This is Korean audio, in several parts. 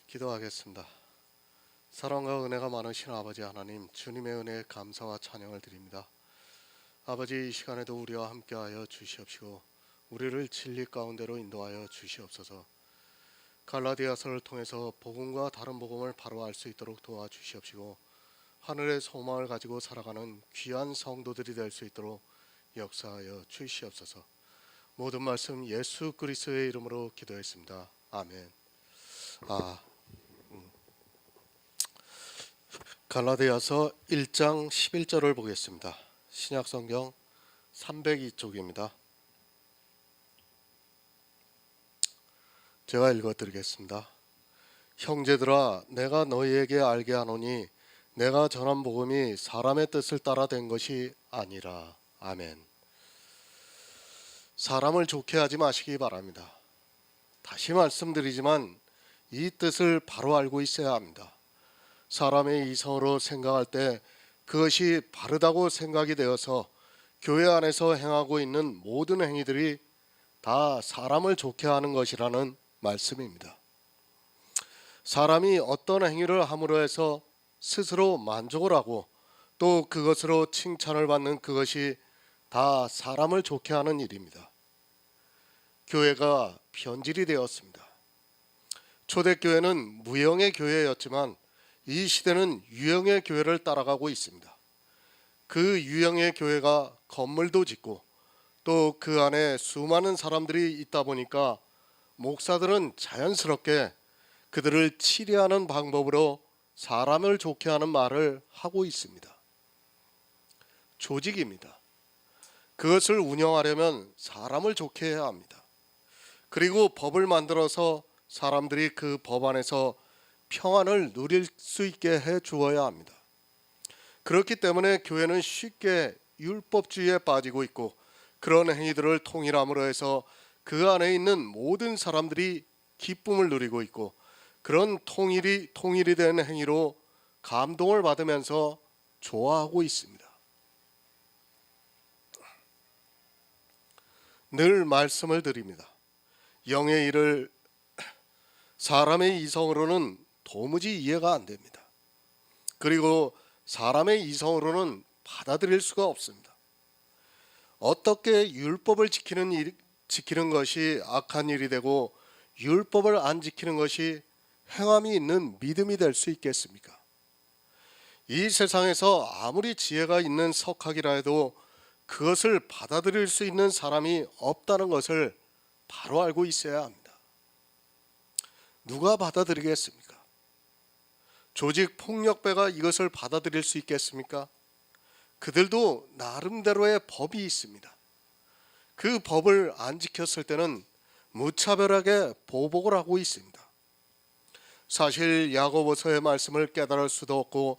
기도하겠습니다. 사랑과 은혜가 많으신 아버지 하나님, 주님의 은혜에 감사와 찬양을 드립니다. 아버지, 이 시간에도 우리와 함께하여 주시옵시고 우리를 진리 가운데로 인도하여 주시옵소서. 갈라디아서를 통해서 복음과 다른 복음을 바로 알 수 있도록 도와주시옵시고 하늘의 소망을 가지고 살아가는 귀한 성도들이 될 수 있도록 역사하여 주시옵소서. 모든 말씀 예수 그리스도의 이름으로 기도했습니다. 아멘. 갈라디아서 1장 11절을 보겠습니다. 신약성경 302쪽입니다. 제가 읽어드리겠습니다. 형제들아, 내가 너희에게 알게 하노니 내가 전한 복음이 사람의 뜻을 따라 된 것이 아니라. 아멘. 사람을 좋게 하지 마시기 바랍니다. 다시 말씀드리지만 이 뜻을 바로 알고 있어야 합니다. 사람의 이성으로 생각할 때 그것이 바르다고 생각이 되어서 교회 안에서 행하고 있는 모든 행위들이 다 사람을 좋게 하는 것이라는 말씀입니다. 사람이 어떤 행위를 함으로 해서 스스로 만족을 하고 또 그것으로 칭찬을 받는 그것이 다 사람을 좋게 하는 일입니다. 교회가 변질이 되었습니다. 초대교회는 무형의 교회였지만 이 시대는 유형의 교회를 따라가고 있습니다. 그 유형의 교회가 건물도 짓고 또 그 안에 수많은 사람들이 있다 보니까 목사들은 자연스럽게 그들을 치료하는 방법으로 사람을 좋게 하는 말을 하고 있습니다. 조직입니다. 그것을 운영하려면 사람을 좋게 해야 합니다. 그리고 법을 만들어서 사람들이 그 법 안에서 평안을 누릴 수 있게 해 주어야 합니다. 그렇기 때문에 교회는 쉽게 율법주의에 빠지고 있고 그런 행위들을 통일함으로 해서 그 안에 있는 모든 사람들이 기쁨을 누리고 있고 그런 통일이 된 행위로 감동을 받으면서 좋아하고 있습니다. 늘 말씀을 드립니다. 영의 일을 사람의 이성으로는 도무지 이해가 안 됩니다. 그리고 사람의 이성으로는 받아들일 수가 없습니다. 어떻게 율법을 지키는 것이 악한 일이 되고 율법을 안 지키는 것이 행함이 있는 믿음이 될 수 있겠습니까? 이 세상에서 아무리 지혜가 있는 석학이라 해도 그것을 받아들일 수 있는 사람이 없다는 것을 바로 알고 있어야 합니다. 누가 받아들이겠습니까? 조직 폭력배가 이것을 받아들일 수 있겠습니까? 그들도 나름대로의 법이 있습니다. 그 법을 안 지켰을 때는 무차별하게 보복을 하고 있습니다. 사실 야고보서의 말씀을 깨달을 수도 없고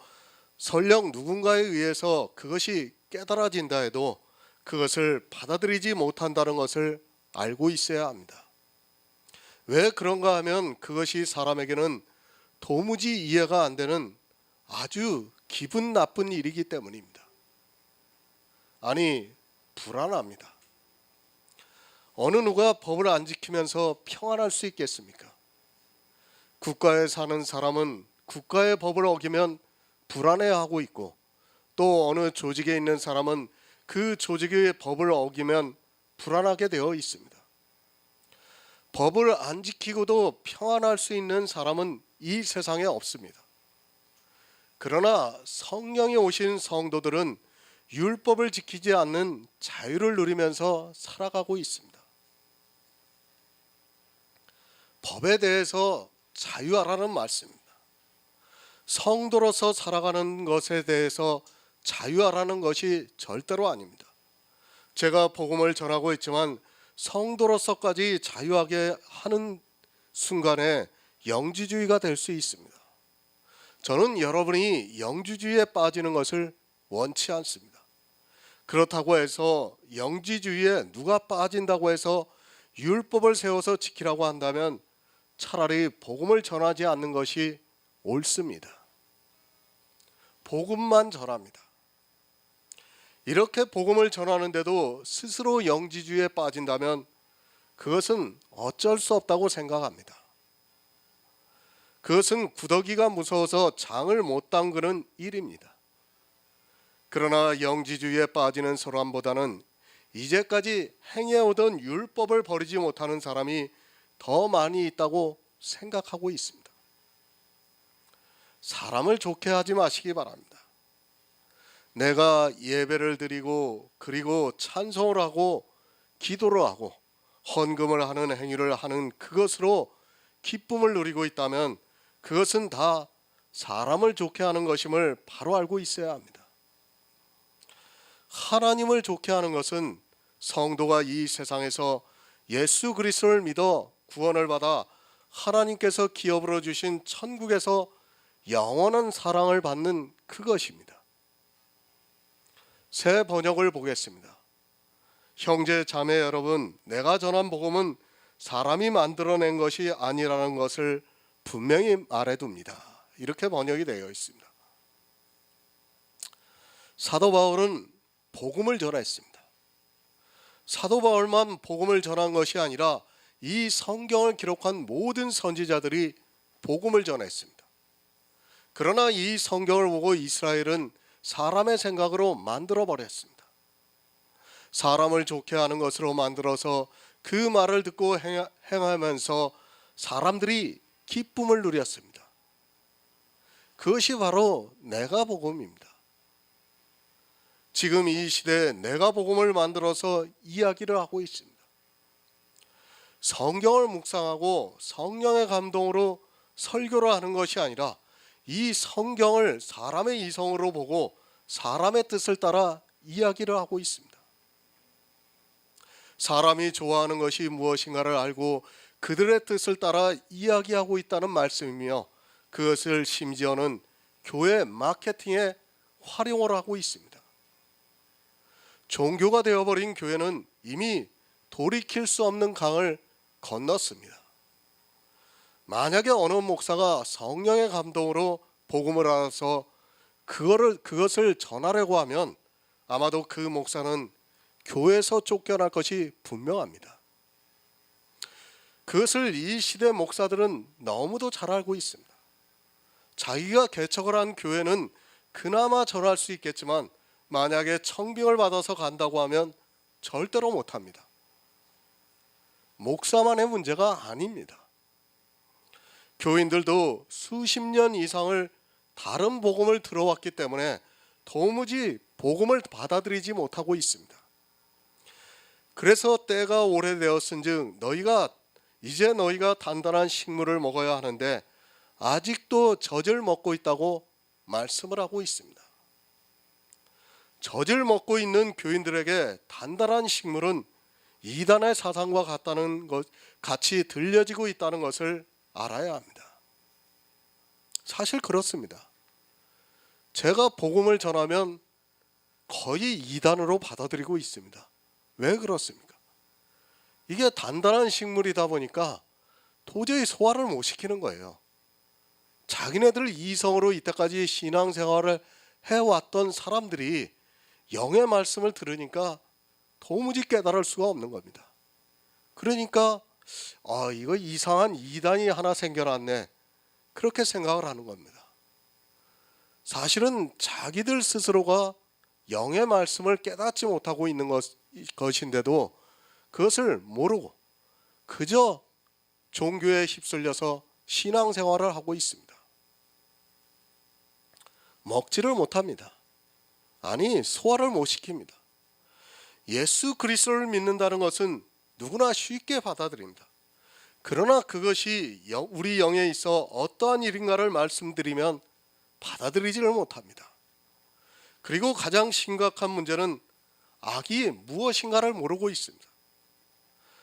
설령 누군가에 의해서 그것이 깨달아진다 해도 그것을 받아들이지 못한다는 것을 알고 있어야 합니다. 왜 그런가 하면 그것이 사람에게는 도무지 이해가 안 되는 아주 기분 나쁜 일이기 때문입니다. 아니, 불안합니다. 어느 누가 법을 안 지키면서 평안할 수 있겠습니까? 국가에 사는 사람은 국가의 법을 어기면 불안해하고 있고 또 어느 조직에 있는 사람은 그 조직의 법을 어기면 불안하게 되어 있습니다. 법을 안 지키고도 평안할 수 있는 사람은 이 세상에 없습니다. 그러나 성령이 오신 성도들은 율법을 지키지 않는 자유를 누리면서 살아가고 있습니다. 법에 대해서 자유하라는 말씀입니다. 성도로서 살아가는 것에 대해서 자유하라는 것이 절대로 아닙니다. 제가 복음을 전하고 있지만 성도로서까지 자유하게 하는 순간에 영지주의가 될 수 있습니다. 저는 여러분이 영지주의에 빠지는 것을 원치 않습니다. 그렇다고 해서 영지주의에 누가 빠진다고 해서 율법을 세워서 지키라고 한다면 차라리 복음을 전하지 않는 것이 옳습니다. 복음만 전합니다. 이렇게 복음을 전하는데도 스스로 영지주의에 빠진다면 그것은 어쩔 수 없다고 생각합니다. 그것은 구더기가 무서워서 장을 못 담그는 일입니다. 그러나 영지주의에 빠지는 사람보다는 이제까지 행해오던 율법을 버리지 못하는 사람이 더 많이 있다고 생각하고 있습니다. 사람을 좋게 하지 마시기 바랍니다. 내가 예배를 드리고 그리고 찬송을 하고 기도를 하고 헌금을 하는 행위를 하는 그것으로 기쁨을 누리고 있다면 그것은 다 사람을 좋게 하는 것임을 바로 알고 있어야 합니다. 하나님을 좋게 하는 것은 성도가 이 세상에서 예수 그리스도를 믿어 구원을 받아 하나님께서 기업으로 주신 천국에서 영원한 사랑을 받는 그것입니다. 새 번역을 보겠습니다. 형제 자매 여러분, 내가 전한 복음은 사람이 만들어낸 것이 아니라는 것을 분명히 말해둡니다. 이렇게 번역이 되어 있습니다. 사도 바울은 복음을 전했습니다. 사도 바울만 복음을 전한 것이 아니라 이 성경을 기록한 모든 선지자들이 복음을 전했습니다. 그러나 이 성경을 보고 이스라엘은 사람의 생각으로 만들어 버렸습니다. 사람을 좋게 하는 것으로 만들어서 그 말을 듣고 행하면서 사람들이 기쁨을 누렸습니다. 그것이 바로 내가 복음입니다. 지금 이 시대에 내가 복음을 만들어서 이야기를 하고 있습니다. 성경을 묵상하고 성령의 감동으로 설교를 하는 것이 아니라 이 성경을 사람의 이성으로 보고 사람의 뜻을 따라 이야기를 하고 있습니다. 사람이 좋아하는 것이 무엇인가를 알고 그들의 뜻을 따라 이야기하고 있다는 말씀이며 그것을 심지어는 교회 마케팅에 활용을 하고 있습니다. 종교가 되어버린 교회는 이미 돌이킬 수 없는 강을 건넜습니다. 만약에 어느 목사가 성령의 감동으로 복음을 알아서 그것을 전하려고 하면 아마도 그 목사는 교회에서 쫓겨날 것이 분명합니다. 그것을 이 시대 목사들은 너무도 잘 알고 있습니다. 자기가 개척을 한 교회는 그나마 전할 수 있겠지만 만약에 청빙을 받아서 간다고 하면 절대로 못합니다. 목사만의 문제가 아닙니다. 교인들도 수십 년 이상을 다른 복음을 들어왔기 때문에 도무지 복음을 받아들이지 못하고 있습니다. 그래서 때가 오래되었은즉 너희가 단단한 식물을 먹어야 하는데 아직도 젖을 먹고 있다고 말씀을 하고 있습니다. 젖을 먹고 있는 교인들에게 단단한 식물은 이단의 사상과 같이 들려지고 있다는 것을 알아야 합니다. 사실 그렇습니다. 제가 복음을 전하면 거의 이단으로 받아들이고 있습니다. 왜 그렇습니까? 이게 단단한 식물이다 보니까 도저히 소화를 못 시키는 거예요. 자기네들 이성으로 이때까지 신앙생활을 해왔던 사람들이 영의 말씀을 들으니까 도무지 깨달을 수가 없는 겁니다. 그러니까 이거 이상한 이단이 하나 생겨났네, 그렇게 생각을 하는 겁니다. 사실은 자기들 스스로가 영의 말씀을 깨닫지 못하고 있는 것인데도 그것을 모르고 그저 종교에 휩쓸려서 신앙생활을 하고 있습니다. 먹지를 못합니다. 아니, 소화를 못 시킵니다. 예수 그리스도를 믿는다는 것은 누구나 쉽게 받아들입니다. 그러나 그것이 우리 영에 있어 어떠한 일인가를 말씀드리면 받아들이지를 못합니다. 그리고 가장 심각한 문제는 악이 무엇인가를 모르고 있습니다.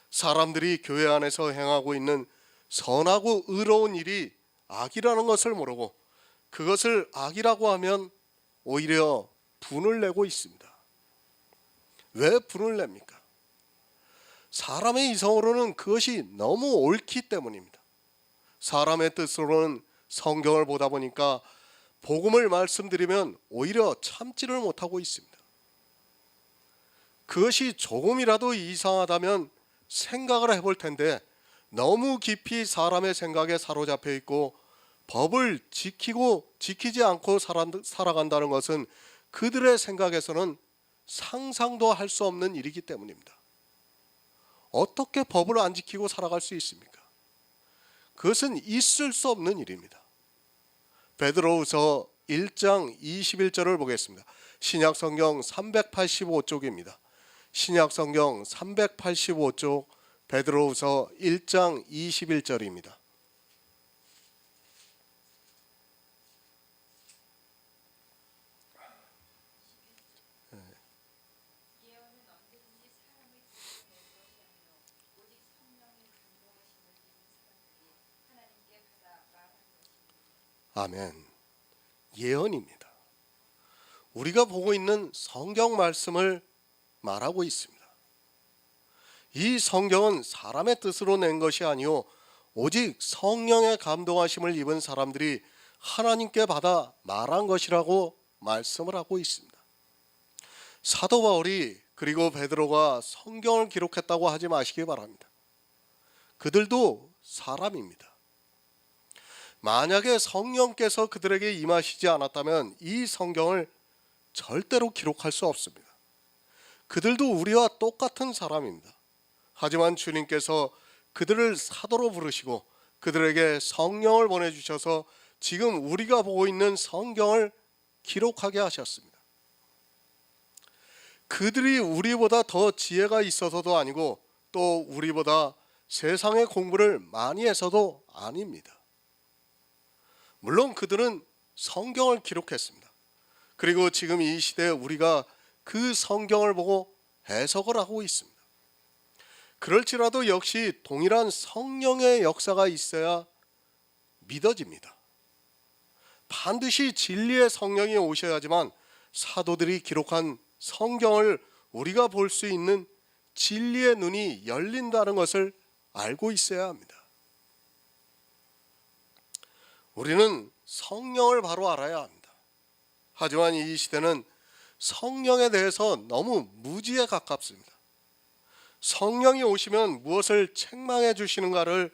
사람들이 교회 안에서 행하고 있는 선하고 의로운 일이 악이라는 것을 모르고 그것을 악이라고 하면 오히려 분을 내고 있습니다. 왜 분을 냅니까? 사람의 이성으로는 그것이 너무 옳기 때문입니다. 사람의 뜻으로는 성경을 보다 보니까 복음을 말씀드리면 오히려 참지를 못하고 있습니다. 그것이 조금이라도 이상하다면 생각을 해볼 텐데 너무 깊이 사람의 생각에 사로잡혀 있고 법을 지키지 않고 살아간다는 것은 그들의 생각에서는 상상도 할 수 없는 일이기 때문입니다. 어떻게 법을 안 지키고 살아갈 수 있습니까? 그것은 있을 수 없는 일입니다. 베드로후서 1장 21절을 보겠습니다. 신약성경 385쪽입니다. 신약성경 385쪽 베드로후서 1장 21절입니다. 아멘. 예언입니다. 우리가 보고 있는 성경 말씀을 말하고 있습니다. 이 성경은 사람의 뜻으로 낸 것이 아니요 오직 성령의 감동하심을 입은 사람들이 하나님께 받아 말한 것이라고 말씀을 하고 있습니다. 사도 바울이 그리고 베드로가 성경을 기록했다고 하지 마시기 바랍니다. 그들도 사람입니다. 만약에 성령께서 그들에게 임하시지 않았다면 이 성경을 절대로 기록할 수 없습니다. 그들도 우리와 똑같은 사람입니다. 하지만 주님께서 그들을 사도로 부르시고 그들에게 성령을 보내주셔서 지금 우리가 보고 있는 성경을 기록하게 하셨습니다. 그들이 우리보다 더 지혜가 있어서도 아니고 또 우리보다 세상의 공부를 많이 해서도 아닙니다. 물론 그들은 성경을 기록했습니다. 그리고 지금 이 시대에 우리가 그 성경을 보고 해석을 하고 있습니다. 그럴지라도 역시 동일한 성령의 역사가 있어야 믿어집니다. 반드시 진리의 성령이 오셔야지만 사도들이 기록한 성경을 우리가 볼 수 있는 진리의 눈이 열린다는 것을 알고 있어야 합니다. 우리는 성령을 바로 알아야 합니다. 하지만 이 시대는 성령에 대해서 너무 무지에 가깝습니다. 성령이 오시면 무엇을 책망해 주시는가를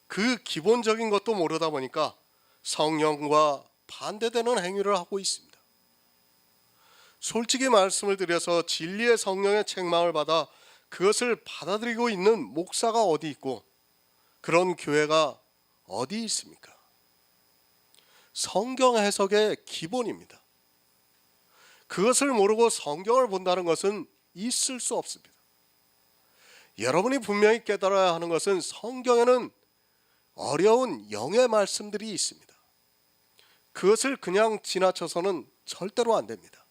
그 기본적인 것도 모르다 보니까 성령과 반대되는 행위를 하고 있습니다. 솔직히 말씀을 드려서 진리의 성령의 책망을 받아 그것을 받아들이고 있는 목사가 어디 있고 그런 교회가 어디 있습니까? 성경 해석의 기본입니다. 그것을 모르고 성경을 본다는 것은 있을 수 없습니다. 여러분이 분명히 깨달아야 하는 것은 성경에는 어려운 영의 말씀들이 있습니다. 그것을 그냥 지나쳐서는 절대로 안 됩니다.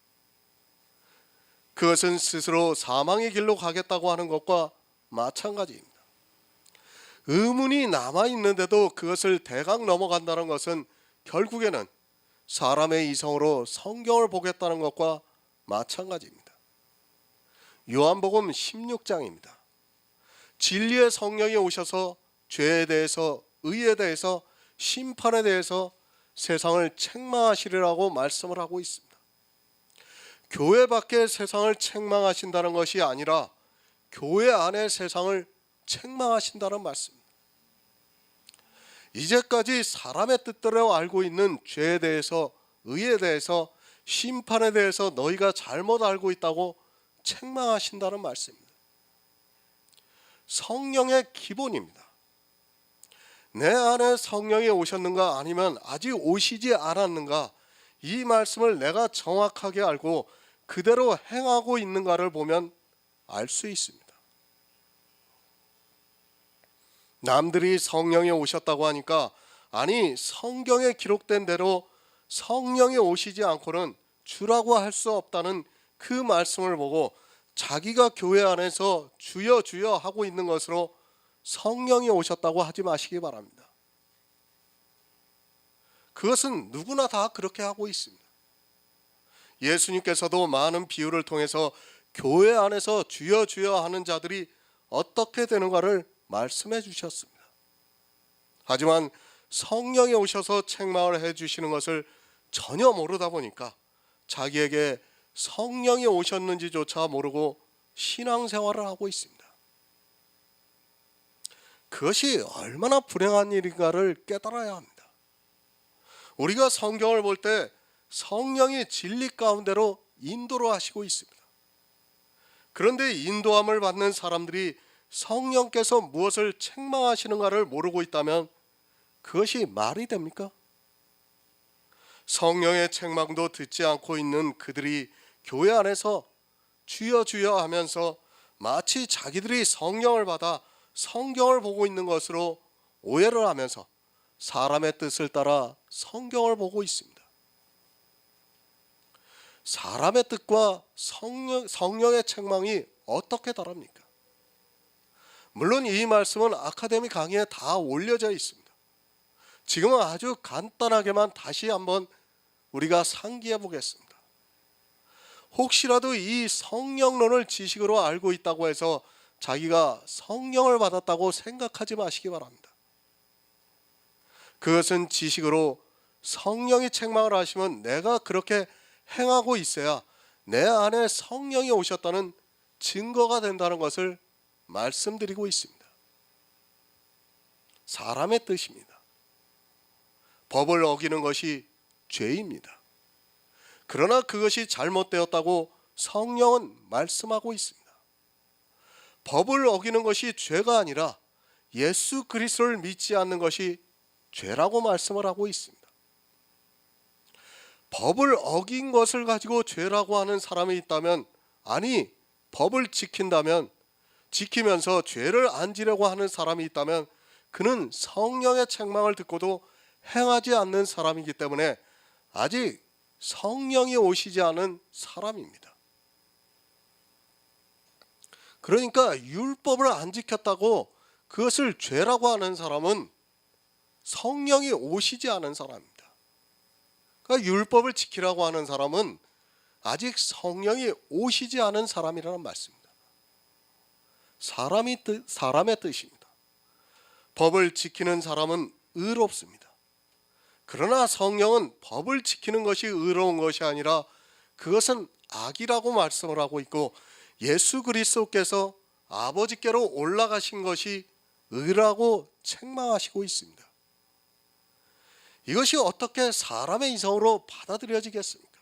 그것은 스스로 사망의 길로 가겠다고 하는 것과 마찬가지입니다. 의문이 남아있는데도 그것을 대강 넘어간다는 것은 결국에는 사람의 이성으로 성경을 보겠다는 것과 마찬가지입니다. 요한복음 16장입니다. 진리의 성령이 오셔서 죄에 대해서, 의에 대해서, 심판에 대해서 세상을 책망하시리라고 말씀을 하고 있습니다. 교회 밖에 세상을 책망하신다는 것이 아니라 교회 안에 세상을 책망하신다는 말씀입니다. 이제까지 사람의 뜻대로 알고 있는 죄에 대해서, 의에 대해서, 심판에 대해서 너희가 잘못 알고 있다고 책망하신다는 말씀입니다. 성령의 기본입니다. 내 안에 성령이 오셨는가 아니면 아직 오시지 않았는가, 이 말씀을 내가 정확하게 알고 그대로 행하고 있는가를 보면 알 수 있습니다. 남들이 성령이 오셨다고 하니까 아니 성경에 기록된 대로 성령이 오시지 않고는 주라고 할 수 없다는 그 말씀을 보고 자기가 교회 안에서 주여 주여 하고 있는 것으로 성령이 오셨다고 하지 마시기 바랍니다. 그것은 누구나 다 그렇게 하고 있습니다. 예수님께서도 많은 비유를 통해서 교회 안에서 주여 주여 하는 자들이 어떻게 되는가를 말씀해 주셨습니다. 하지만 성령이 오셔서 책망을 해 주시는 것을 전혀 모르다 보니까 자기에게 성령이 오셨는지조차 모르고 신앙생활을 하고 있습니다. 그것이 얼마나 불행한 일인가를 깨달아야 합니다. 우리가 성경을 볼 때 성령이 진리 가운데로 인도를 하시고 있습니다. 그런데 인도함을 받는 사람들이 성령께서 무엇을 책망하시는가를 모르고 있다면 그것이 말이 됩니까? 성령의 책망도 듣지 않고 있는 그들이 교회 안에서 주여 주여 하면서 마치 자기들이 성령을 받아 성경을 보고 있는 것으로 오해를 하면서 사람의 뜻을 따라 성경을 보고 있습니다. 사람의 뜻과 성령의 책망이 어떻게 다릅니까? 물론 이 말씀은 아카데미 강의에 다 올려져 있습니다. 지금은 아주 간단하게만 다시 한번 우리가 상기해 보겠습니다. 혹시라도 이 성령론을 지식으로 알고 있다고 해서 자기가 성령을 받았다고 생각하지 마시기 바랍니다. 그것은 지식으로 성령이 책망을 하시면 내가 그렇게 행하고 있어야 내 안에 성령이 오셨다는 증거가 된다는 것을 말씀드리고 있습니다. 사람의 뜻입니다. 법을 어기는 것이 죄입니다. 그러나 그것이 잘못되었다고 성령은 말씀하고 있습니다. 법을 어기는 것이 죄가 아니라 예수 그리스도를 믿지 않는 것이 죄라고 말씀을 하고 있습니다. 법을 어긴 것을 가지고 죄라고 하는 사람이 있다면, 아니 법을 지키면서 죄를 안 지려고 하는 사람이 있다면 그는 성령의 책망을 듣고도 행하지 않는 사람이기 때문에 아직 성령이 오시지 않은 사람입니다. 그러니까 율법을 안 지켰다고 그것을 죄라고 하는 사람은 성령이 오시지 않은 사람입니다. 그러니까 율법을 지키라고 하는 사람은 아직 성령이 오시지 않은 사람이라는 말씀입니다. 사람의 뜻입니다. 법을 지키는 사람은 의롭습니다. 그러나 성령은 법을 지키는 것이 의로운 것이 아니라 그것은 악이라고 말씀을 하고 있고, 예수 그리스도께서 아버지께로 올라가신 것이 의라고 책망하시고 있습니다. 이것이 어떻게 사람의 이성으로 받아들여지겠습니까?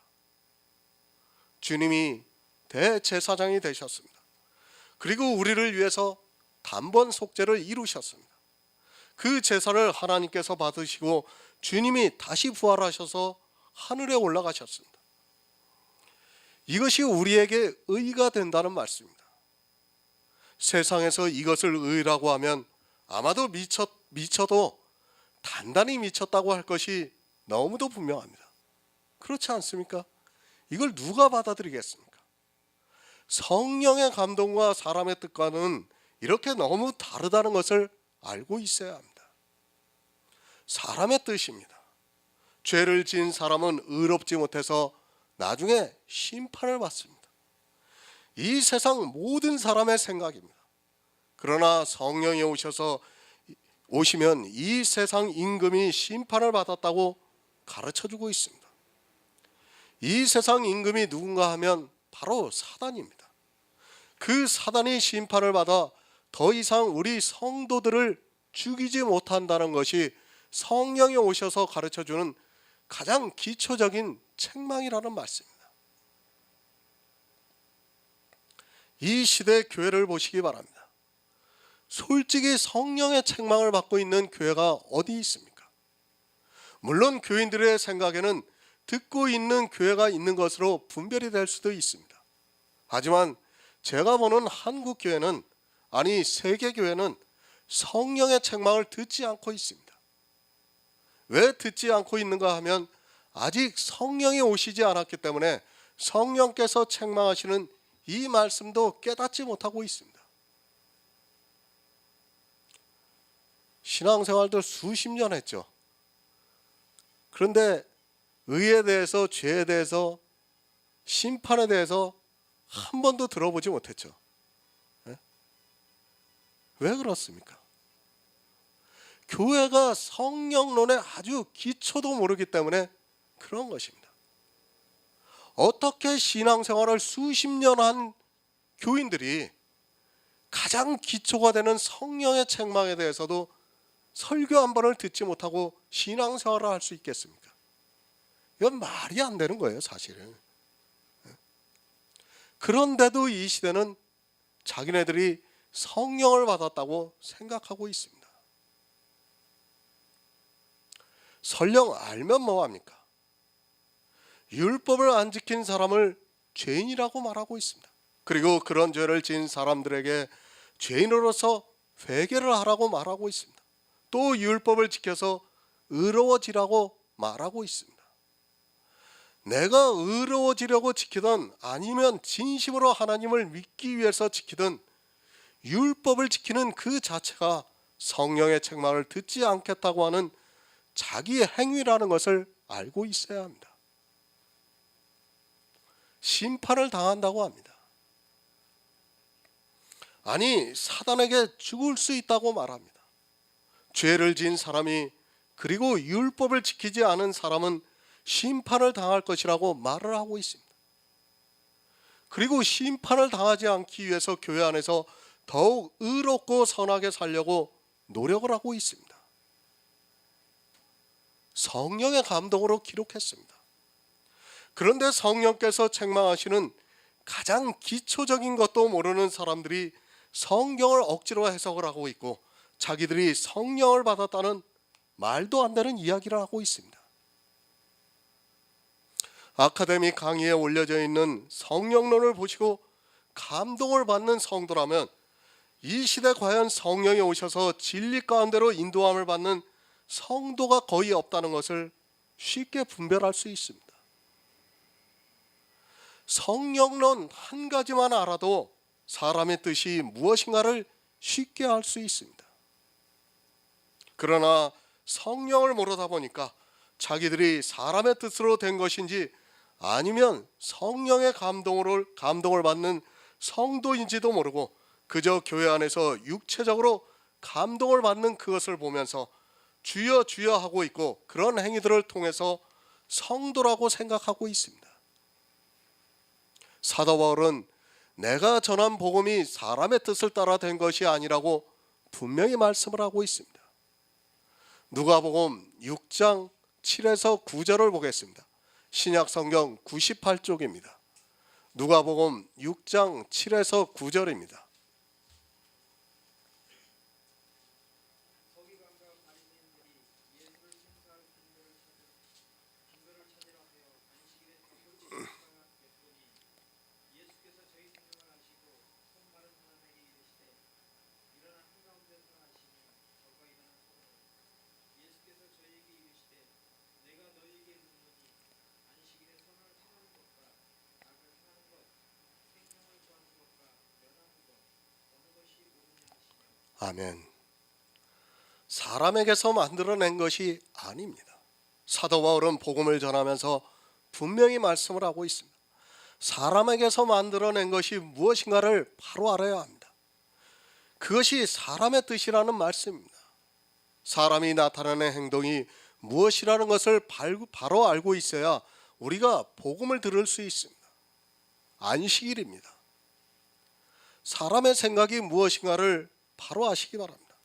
주님이 대제사장이 되셨습니다. 그리고 우리를 위해서 단번 속죄를 이루셨습니다. 그 제사를 하나님께서 받으시고 주님이 다시 부활하셔서 하늘에 올라가셨습니다. 이것이 우리에게 의가 된다는 말씀입니다. 세상에서 이것을 의라고 하면 아마도 미쳐도 단단히 미쳤다고 할 것이 너무도 분명합니다. 그렇지 않습니까? 이걸 누가 받아들이겠습니까? 성령의 감동과 사람의 뜻과는 이렇게 너무 다르다는 것을 알고 있어야 합니다. 사람의 뜻입니다. 죄를 지은 사람은 의롭지 못해서 나중에 심판을 받습니다. 이 세상 모든 사람의 생각입니다. 그러나 성령이 오시면 이 세상 임금이 심판을 받았다고 가르쳐주고 있습니다. 이 세상 임금이 누군가 하면 바로 사단입니다. 그 사단이 심판을 받아 더 이상 우리 성도들을 죽이지 못한다는 것이 성령이 오셔서 가르쳐주는 가장 기초적인 책망이라는 말씀입니다. 이 시대 교회를 보시기 바랍니다. 솔직히 성령의 책망을 받고 있는 교회가 어디 있습니까? 물론 교인들의 생각에는 듣고 있는 교회가 있는 것으로 분별이 될 수도 있습니다. 하지만 제가 보는 한국 교회는, 아니 세계 교회는 성령의 책망을 듣지 않고 있습니다. 왜 듣지 않고 있는가 하면 아직 성령이 오시지 않았기 때문에 성령께서 책망하시는 이 말씀도 깨닫지 못하고 있습니다. 신앙생활도 수십 년 했죠. 그런데 의에 대해서, 죄에 대해서, 심판에 대해서 한 번도 들어보지 못했죠. 왜 그렇습니까? 교회가 성령론의 아주 기초도 모르기 때문에 그런 것입니다. 어떻게 신앙생활을 수십 년 한 교인들이 가장 기초가 되는 성령의 책망에 대해서도 설교 한 번을 듣지 못하고 신앙생활을 할 수 있겠습니까? 이건 말이 안 되는 거예요, 사실은. 그런데도 이 시대는 자기네들이 성령을 받았다고 생각하고 있습니다. 설령 알면 뭐합니까? 율법을 안 지킨 사람을 죄인이라고 말하고 있습니다. 그리고 그런 죄를 지은 사람들에게 죄인으로서 회개를 하라고 말하고 있습니다. 또 율법을 지켜서 의로워지라고 말하고 있습니다. 내가 의로워지려고 지키든 아니면 진심으로 하나님을 믿기 위해서 지키든 율법을 지키는 그 자체가 성령의 책망을 듣지 않겠다고 하는 자기의 행위라는 것을 알고 있어야 합니다. 심판을 당한다고 합니다. 아니, 사단에게 죽을 수 있다고 말합니다. 죄를 지은 사람이 그리고 율법을 지키지 않은 사람은 심판을 당할 것이라고 말을 하고 있습니다. 그리고 심판을 당하지 않기 위해서 교회 안에서 더욱 의롭고 선하게 살려고 노력을 하고 있습니다. 성령의 감동으로 기록했습니다. 그런데 성령께서 책망하시는 가장 기초적인 것도 모르는 사람들이 성경을 억지로 해석을 하고 있고 자기들이 성령을 받았다는 말도 안 되는 이야기를 하고 있습니다. 아카데미 강의에 올려져 있는 성령론을 보시고 감동을 받는 성도라면 이 시대 과연 성령이 오셔서 진리 가운데로 인도함을 받는 성도가 거의 없다는 것을 쉽게 분별할 수 있습니다. 성령론 한 가지만 알아도 사람의 뜻이 무엇인가를 쉽게 알 수 있습니다. 그러나 성령을 모르다 보니까 자기들이 사람의 뜻으로 된 것인지 아니면 성령의 감동을 받는 성도인지도 모르고 그저 교회 안에서 육체적으로 감동을 받는 그것을 보면서 주여 주여 하고 있고 그런 행위들을 통해서 성도라고 생각하고 있습니다. 사도 바울은 내가 전한 복음이 사람의 뜻을 따라 된 것이 아니라고 분명히 말씀을 하고 있습니다. 누가복음 6장 7에서 9절을 보겠습니다. 신약성경 98쪽입니다. 누가복음 6장 7에서 9절입니다. 아멘. 사람에게서 만들어낸 것이 아닙니다. 사도 바울은 복음을 전하면서 분명히 말씀을 하고 있습니다. 사람에게서 만들어낸 것이 무엇인가를 바로 알아야 합니다. 그것이 사람의 뜻이라는 말씀입니다. 사람이 나타내는 행동이 무엇이라는 것을 바로 알고 있어야 우리가 복음을 들을 수 있습니다. 안식일입니다. 사람의 생각이 무엇인가를 바로 아시기 바랍니다.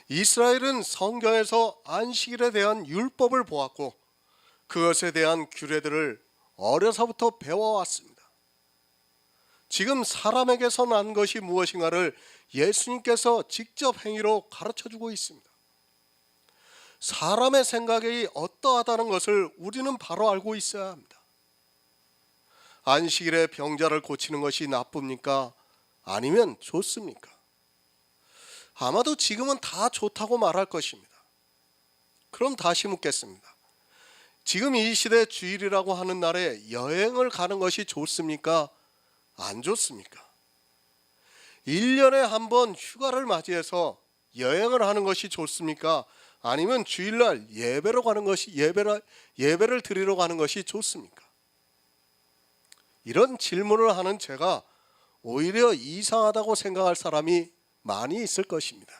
이스라엘은 성경에서 안식일에 대한 율법을 보았고 그것에 대한 규례들을 어려서부터 배워왔습니다. 지금 사람에게서 난 것이 무엇인가를 예수님께서 직접 행위로 가르쳐주고 있습니다. 사람의 생각이 어떠하다는 것을 우리는 바로 알고 있어야 합니다. 안식일에 병자를 고치는 것이 나쁩니까? 아니면 좋습니까? 아마도 지금은 다 좋다고 말할 것입니다. 그럼 다시 묻겠습니다. 지금 이 시대 주일이라고 하는 날에 여행을 가는 것이 좋습니까? 안 좋습니까? 1년에 한 번 휴가를 맞이해서 여행을 하는 것이 좋습니까? 아니면 주일날 예배로 가는 것이 예배를 드리러 가는 것이 좋습니까? 이런 질문을 하는 제가 오히려 이상하다고 생각할 사람이 많이 있을 것입니다.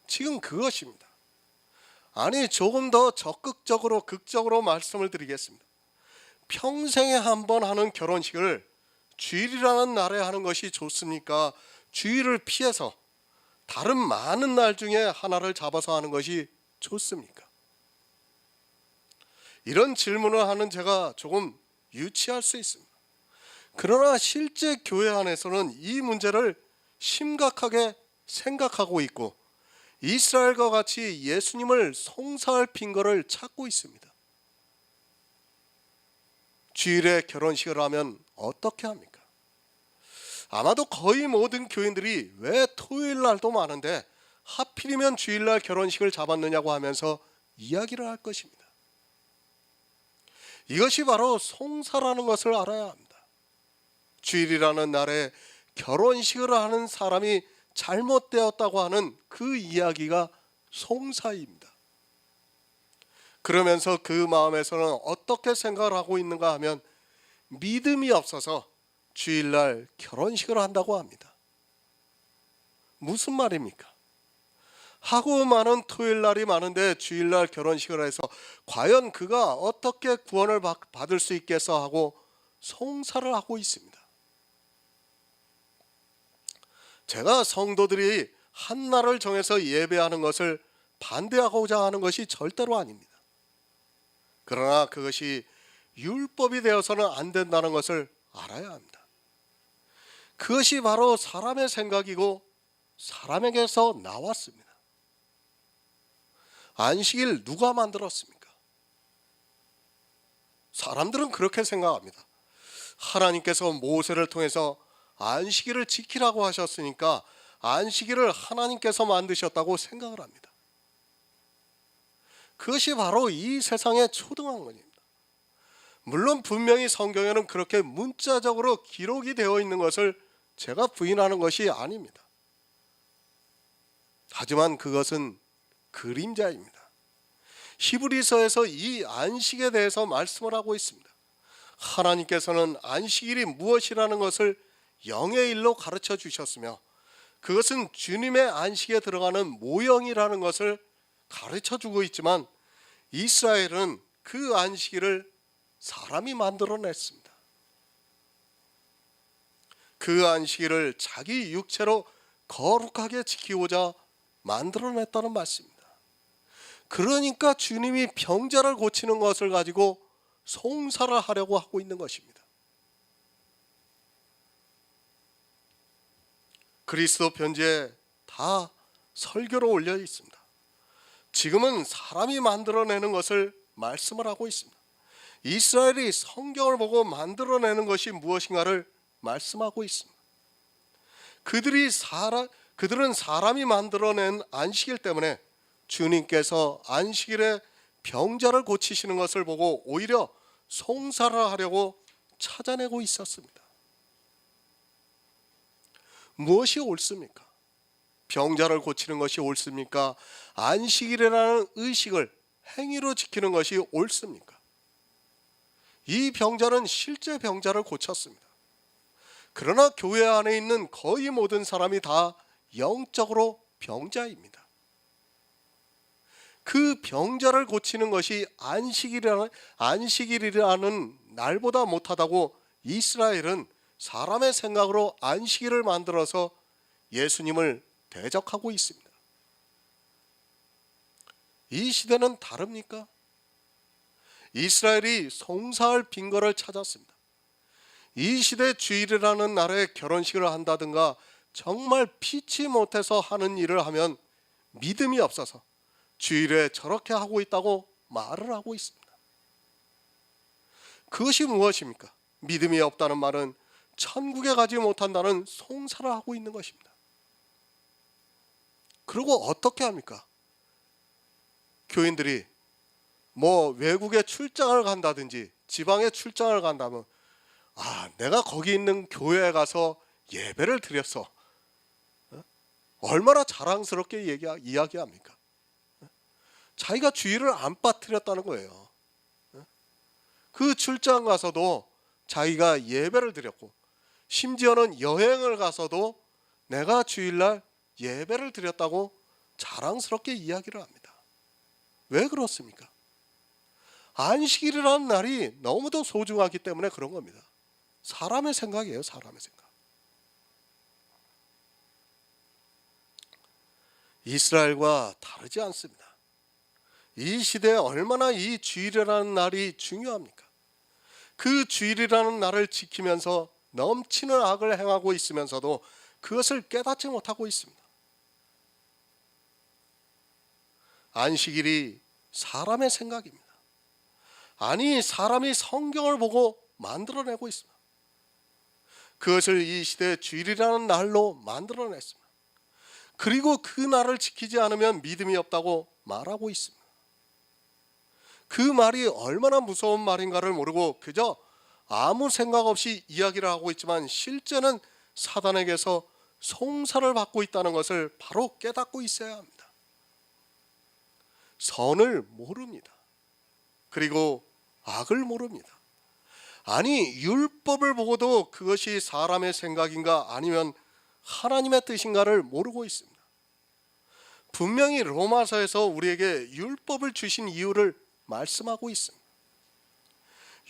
지금 그것입니다. 아니, 조금 더 적극적으로 극적으로 말씀을 드리겠습니다. 평생에 한 번 하는 결혼식을 주일이라는 날에 하는 것이 좋습니까? 주일을 피해서 다른 많은 날 중에 하나를 잡아서 하는 것이 좋습니까? 이런 질문을 하는 제가 조금 유치할 수 있습니다. 그러나 실제 교회 안에서는 이 문제를 심각하게 생각하고 있고 이스라엘과 같이 예수님을 송사할 핑거를 찾고 있습니다. 주일에 결혼식을 하면 어떻게 합니까? 아마도 거의 모든 교인들이 왜 토요일 날도 많은데 하필이면 주일날 결혼식을 잡았느냐고 하면서 이야기를 할 것입니다. 이것이 바로 송사라는 것을 알아야 합니다. 주일이라는 날에 결혼식을 하는 사람이 잘못되었다고 하는 그 이야기가 송사입니다. 그러면서 그 마음에서는 어떻게 생각을 하고 있는가 하면 믿음이 없어서 주일날 결혼식을 한다고 합니다. 무슨 말입니까? 하고 많은 토요일 날이 많은데 주일날 결혼식을 해서 과연 그가 어떻게 구원을 받을 수 있겠어 하고 송사를 하고 있습니다. 제가 성도들이 한 날을 정해서 예배하는 것을 반대하고자 하는 것이 절대로 아닙니다. 그러나 그것이 율법이 되어서는 안 된다는 것을 알아야 합니다. 그것이 바로 사람의 생각이고 사람에게서 나왔습니다. 안식일 누가 만들었습니까? 사람들은 그렇게 생각합니다. 하나님께서 모세를 통해서 안식일을 지키라고 하셨으니까 안식일을 하나님께서 만드셨다고 생각을 합니다. 그것이 바로 이 세상의 초등학문입니다. 물론 분명히 성경에는 그렇게 문자적으로 기록이 되어 있는 것을 제가 부인하는 것이 아닙니다. 하지만 그것은 그림자입니다. 히브리서에서 이 안식에 대해서 말씀을 하고 있습니다. 하나님께서는 안식일이 무엇이라는 것을 영의 일로 가르쳐 주셨으며 그것은 주님의 안식에 들어가는 모형이라는 것을 가르쳐 주고 있지만 이스라엘은 그 안식일을 사람이 만들어냈습니다. 그 안식일을 자기 육체로 거룩하게 지키고자 만들어냈다는 말씀입니다. 그러니까 주님이 병자를 고치는 것을 가지고 송사를 하려고 하고 있는 것입니다. 그리스도 편지에 다 설교로 올려 있습니다. 지금은 사람이 만들어내는 것을 말씀을 하고 있습니다. 이스라엘이 성경을 보고 만들어내는 것이 무엇인가를 말씀하고 있습니다. 그들은 사람이 만들어낸 안식일 때문에 주님께서 안식일에 병자를 고치시는 것을 보고 오히려 송사를 하려고 찾아내고 있었습니다. 무엇이 옳습니까? 병자를 고치는 것이 옳습니까? 안식일이라는 의식을 행위로 지키는 것이 옳습니까? 이 병자는 실제 병자를 고쳤습니다. 그러나 교회 안에 있는 거의 모든 사람이 다 영적으로 병자입니다. 그 병자를 고치는 것이 안식일이라는 날보다 못하다고 이스라엘은 사람의 생각으로 안식일을 만들어서 예수님을 대적하고 있습니다. 이 시대는 다릅니까? 이스라엘이 송사할 빈거를 찾았습니다. 이 시대 주일이라는 날에 결혼식을 한다든가 정말 피치 못해서 하는 일을 하면 믿음이 없어서 주일에 저렇게 하고 있다고 말을 하고 있습니다. 그것이 무엇입니까? 믿음이 없다는 말은 천국에 가지 못한다는 송사를 하고 있는 것입니다. 그리고 어떻게 합니까? 교인들이 외국에 출장을 간다든지 지방에 출장을 간다면 내가 거기 있는 교회에 가서 예배를 드렸어. 얼마나 자랑스럽게 이야기합니까? 자기가 주일을 안 빠뜨렸다는 거예요. 그 출장 가서도 자기가 예배를 드렸고 심지어는 여행을 가서도 내가 주일날 예배를 드렸다고 자랑스럽게 이야기를 합니다. 왜 그렇습니까? 안식일이라는 날이 너무도 소중하기 때문에 그런 겁니다. 사람의 생각이에요. 사람의 생각. 이스라엘과 다르지 않습니다. 이 시대에 얼마나 이 주일이라는 날이 중요합니까? 그 주일이라는 날을 지키면서 넘치는 악을 행하고 있으면서도 그것을 깨닫지 못하고 있습니다. 안식일이 사람의 생각입니다. 아니, 사람이 성경을 보고 만들어내고 있습니다. 그것을 이 시대 주일이라는 날로 만들어냈습니다. 그리고 그 날을 지키지 않으면 믿음이 없다고 말하고 있습니다. 그 말이 얼마나 무서운 말인가를 모르고 그저 아무 생각 없이 이야기를 하고 있지만 실제는 사단에게서 송사를 받고 있다는 것을 바로 깨닫고 있어야 합니다. 선을 모릅니다. 그리고 악을 모릅니다. 아니, 율법을 보고도 그것이 사람의 생각인가 아니면 하나님의 뜻인가를 모르고 있습니다. 분명히 로마서에서 우리에게 율법을 주신 이유를 말씀하고 있습니다.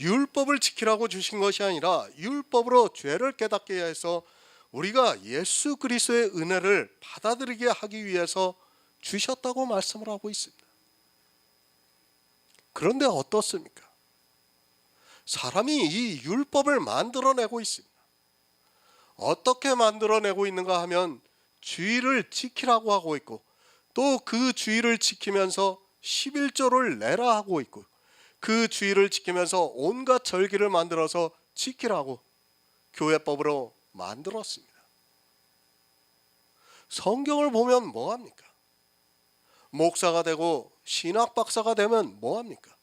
율법을 지키라고 주신 것이 아니라 율법으로 죄를 깨닫게 해서 우리가 예수 그리스도의 은혜를 받아들이게 하기 위해서 주셨다고 말씀을 하고 있습니다. 그런데 어떻습니까? 사람이 이 율법을 만들어내고 있습니다. 어떻게 만들어내고 있는가 하면 주일을 지키라고 하고 있고 또 그 주일을 지키면서 11조를 내라 하고 있고 그 주일을 지키면서 온갖 절기를 만들어서 지키라고 교회법으로 만들었습니다. 성경을 보면 뭐합니까? 목사가 되고 신학 박사가 되면 뭐합니까?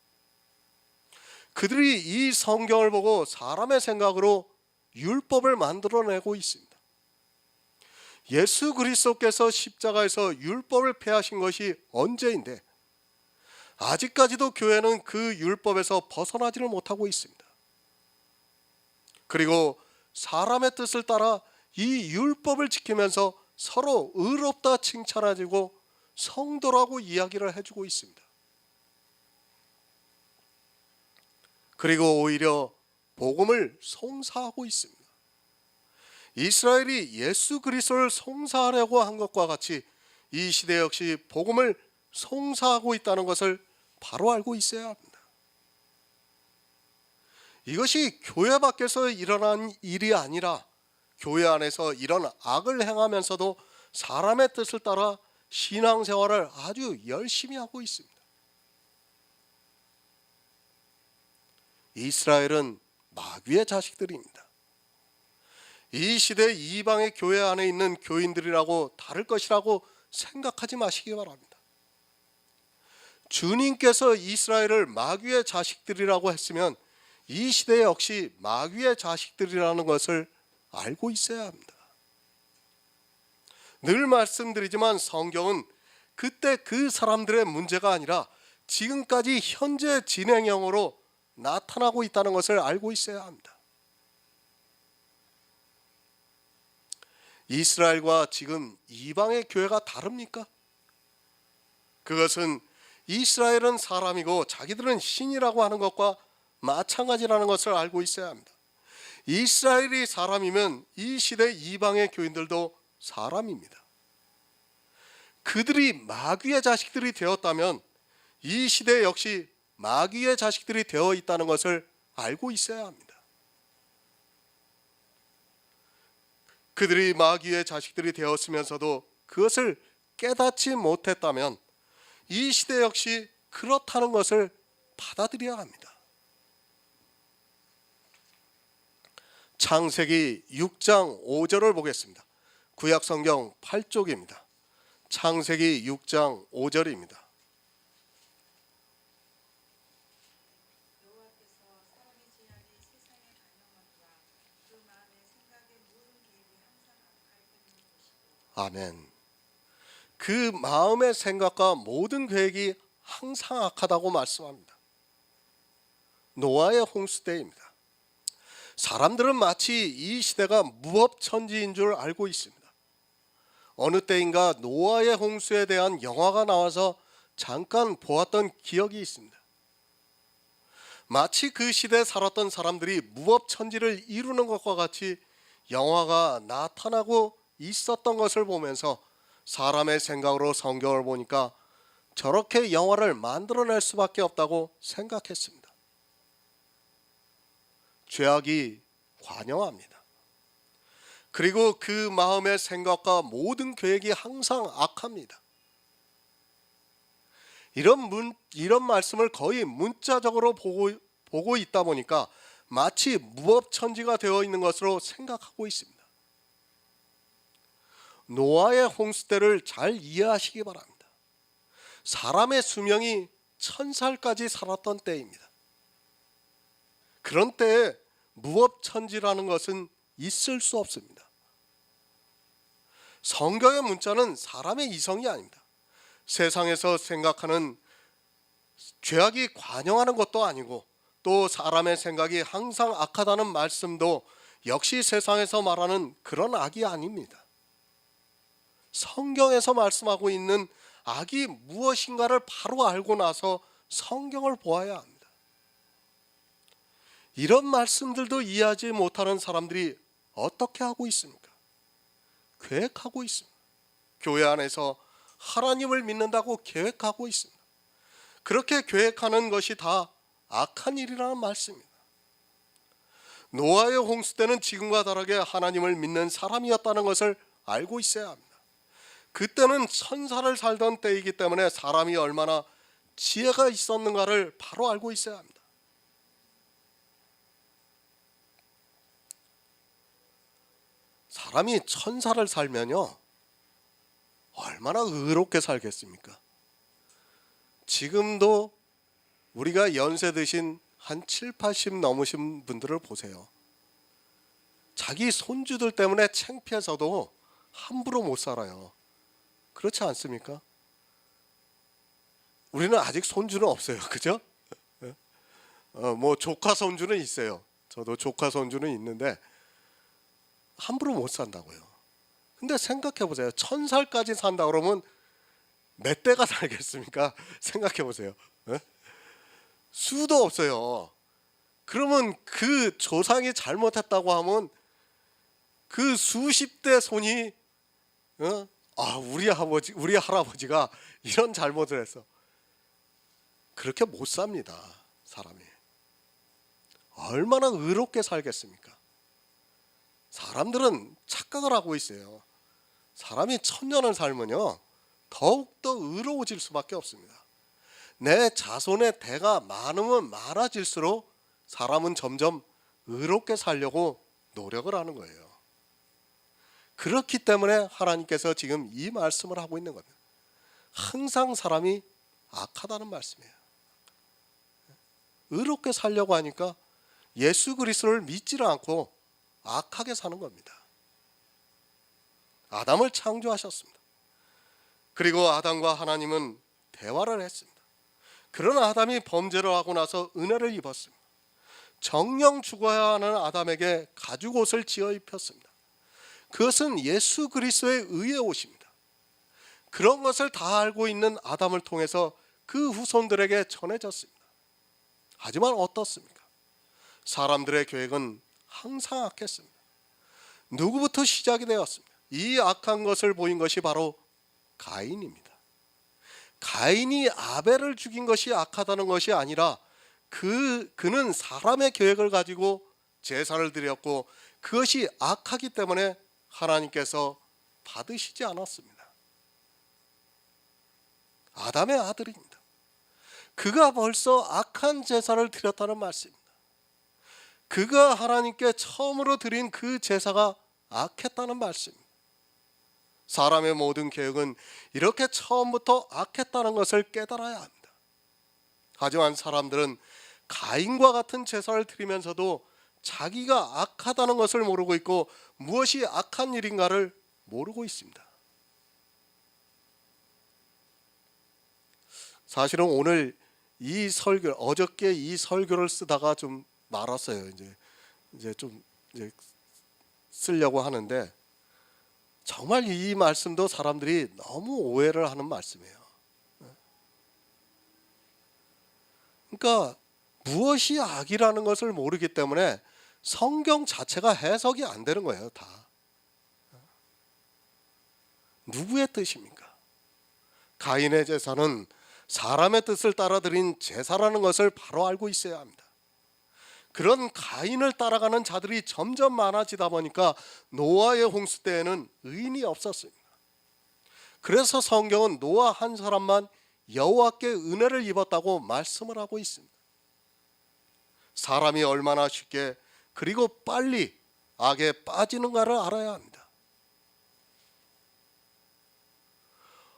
그들이 이 성경을 보고 사람의 생각으로 율법을 만들어내고 있습니다. 예수 그리스도께서 십자가에서 율법을 폐하신 것이 언제인데 아직까지도 교회는 그 율법에서 벗어나지를 못하고 있습니다. 그리고 사람의 뜻을 따라 이 율법을 지키면서 서로 의롭다 칭찬해주고 성도라고 이야기를 해주고 있습니다. 그리고 오히려 복음을 송사하고 있습니다. 이스라엘이 예수 그리스도를 송사하려고 한 것과 같이 이 시대 역시 복음을 송사하고 있다는 것을 바로 알고 있어야 합니다. 이것이 교회 밖에서 일어난 일이 아니라 교회 안에서 이런 악을 행하면서도 사람의 뜻을 따라 신앙생활을 아주 열심히 하고 있습니다. 이스라엘은 마귀의 자식들입니다. 이 시대 이방의 교회 안에 있는 교인들이라고 다를 것이라고 생각하지 마시기 바랍니다. 주님께서 이스라엘을 마귀의 자식들이라고 했으면 이 시대 역시 마귀의 자식들이라는 것을 알고 있어야 합니다. 늘 말씀드리지만 성경은 그때 그 사람들의 문제가 아니라 지금까지 현재 진행형으로 나타나고 있다는 것을 알고 있어야 합니다. 이스라엘과 지금 이방의 교회가 다릅니까? 그것은 이스라엘은 사람이고 자기들은 신이라고 하는 것과 마찬가지라는 것을 알고 있어야 합니다. 이스라엘이 사람이면 이 시대 이방의 교인들도 사람입니다. 그들이 마귀의 자식들이 되었다면 이 시대 역시 마귀의 자식들이 되어 있다는 것을 알고 있어야 합니다. 그들이 마귀의 자식들이 되었으면서도 그것을 깨닫지 못했다면 이 시대 역시 그렇다는 것을 받아들여야 합니다. 창세기 6장 5절을 보겠습니다. 구약성경 8쪽입니다. 창세기 6장 5절입니다. 아멘. 그 마음의 생각과 모든 계획이 항상 악하다고 말씀합니다. 노아의 홍수 때입니다. 사람들은 마치 이 시대가 무법천지인 줄 알고 있습니다. 어느 때인가 노아의 홍수에 대한 영화가 나와서 잠깐 보았던 기억이 있습니다. 마치 그 시대에 살았던 사람들이 무법천지를 이루는 것과 같이 영화가 나타나고 있었던 것을 보면서 사람의 생각으로 성경을 보니까 저렇게 영화를 만들어낼 수밖에 없다고 생각했습니다. 죄악이 관영합니다. 그리고 그 마음의 생각과 모든 계획이 항상 악합니다. 이런 말씀을 거의 문자적으로 보고 있다 보니까 마치 무법천지가 되어 있는 것으로 생각하고 있습니다. 노아의 홍수대를 잘 이해하시기 바랍니다. 사람의 수명이 1000살까지 살았던 때입니다. 그런 때에 무법천지라는 것은 있을 수 없습니다. 성경의 문자는 사람의 이성이 아닙니다. 세상에서 생각하는 죄악이 관영하는 것도 아니고 또 사람의 생각이 항상 악하다는 말씀도 역시 세상에서 말하는 그런 악이 아닙니다. 성경에서 말씀하고 있는 악이 무엇인가를 바로 알고 나서 성경을 보아야 합니다. 이런 말씀들도 이해하지 못하는 사람들이 어떻게 하고 있습니까? 계획하고 있습니다. 교회 안에서 하나님을 믿는다고 계획하고 있습니다. 그렇게 계획하는 것이 다 악한 일이라는 말씀입니다. 노아의 홍수 때는 지금과 다르게 하나님을 믿는 사람이었다는 것을 알고 있어야 합니다. 그때는 천사를 살던 때이기 때문에 사람이 얼마나 지혜가 있었는가를 바로 알고 있어야 합니다. 사람이 천사를 살면요, 얼마나 의롭게 살겠습니까? 지금도 우리가 연세 드신 한 7, 80 넘으신 분들을 보세요. 자기 손주들 때문에 창피해서도 함부로 못 살아요. 그렇지 않습니까? 우리는 아직 손주는 없어요. 그죠? 뭐 조카 손주는 있어요. 저도 조카 손주는 있는데 함부로 못 산다고요. 근데 생각해 보세요. 1000살까지 산다 그러면 몇 대가 살겠습니까? 생각해 보세요. 수도 없어요. 그러면 그 조상이 잘못했다고 하면 그 수십 대 손이 우리 아버지, 우리 할아버지가 이런 잘못을 했어. 그렇게 못 삽니다. 사람이. 얼마나 의롭게 살겠습니까? 사람들은 착각을 하고 있어요. 사람이 1000년을 살면요, 더욱더 의로워질 수밖에 없습니다. 내 자손의 대가 많으면 많아질수록 사람은 점점 의롭게 살려고 노력을 하는 거예요. 그렇기 때문에 하나님께서 지금 이 말씀을 하고 있는 겁니다. 항상 사람이 악하다는 말씀이에요. 의롭게 살려고 하니까 예수 그리스도를 믿지를 않고 악하게 사는 겁니다. 아담을 창조하셨습니다. 그리고 아담과 하나님은 대화를 했습니다. 그러나 아담이 범죄를 하고 나서 은혜를 입었습니다. 정령 죽어야 하는 아담에게 가죽옷을 지어 입혔습니다. 그것은 예수 그리스도의 의의 옷입니다. 그런 것을 다 알고 있는 아담을 통해서 그 후손들에게 전해졌습니다. 하지만 어떻습니까? 사람들의 계획은 항상 악했습니다. 누구부터 시작이 되었습니다. 이 악한 것을 보인 것이 바로 가인입니다. 가인이 아벨을 죽인 것이 악하다는 것이 아니라 그는 사람의 계획을 가지고 제사를 드렸고 그것이 악하기 때문에 하나님께서 받으시지 않았습니다. 아담의 아들입니다. 그가 벌써 악한 제사를 드렸다는 말씀입니다. 그가 하나님께 처음으로 드린 그 제사가 악했다는 말씀입니다. 사람의 모든 계획은 이렇게 처음부터 악했다는 것을 깨달아야 합니다. 하지만 사람들은 가인과 같은 제사를 드리면서도 자기가 악하다는 것을 모르고 있고 무엇이 악한 일인가를 모르고 있습니다. 사실은 오늘 이 설교, 어저께 이 설교를 쓰다가 좀 말았어요. 이제 좀 쓰려고 하는데 정말 이 말씀도 사람들이 너무 오해를 하는 말씀이에요. 그러니까 무엇이 악이라는 것을 모르기 때문에 성경 자체가 해석이 안 되는 거예요. 다. 누구의 뜻입니까? 가인의 제사는 사람의 뜻을 따라 드린 제사라는 것을 바로 알고 있어야 합니다. 그런 가인을 따라가는 자들이 점점 많아지다 보니까 노아의 홍수 때에는 의인이 없었습니다. 그래서 성경은 노아 한 사람만 여호와께 은혜를 입었다고 말씀을 하고 있습니다. 사람이 얼마나 쉽게 그리고 빨리 악에 빠지는가를 알아야 합니다.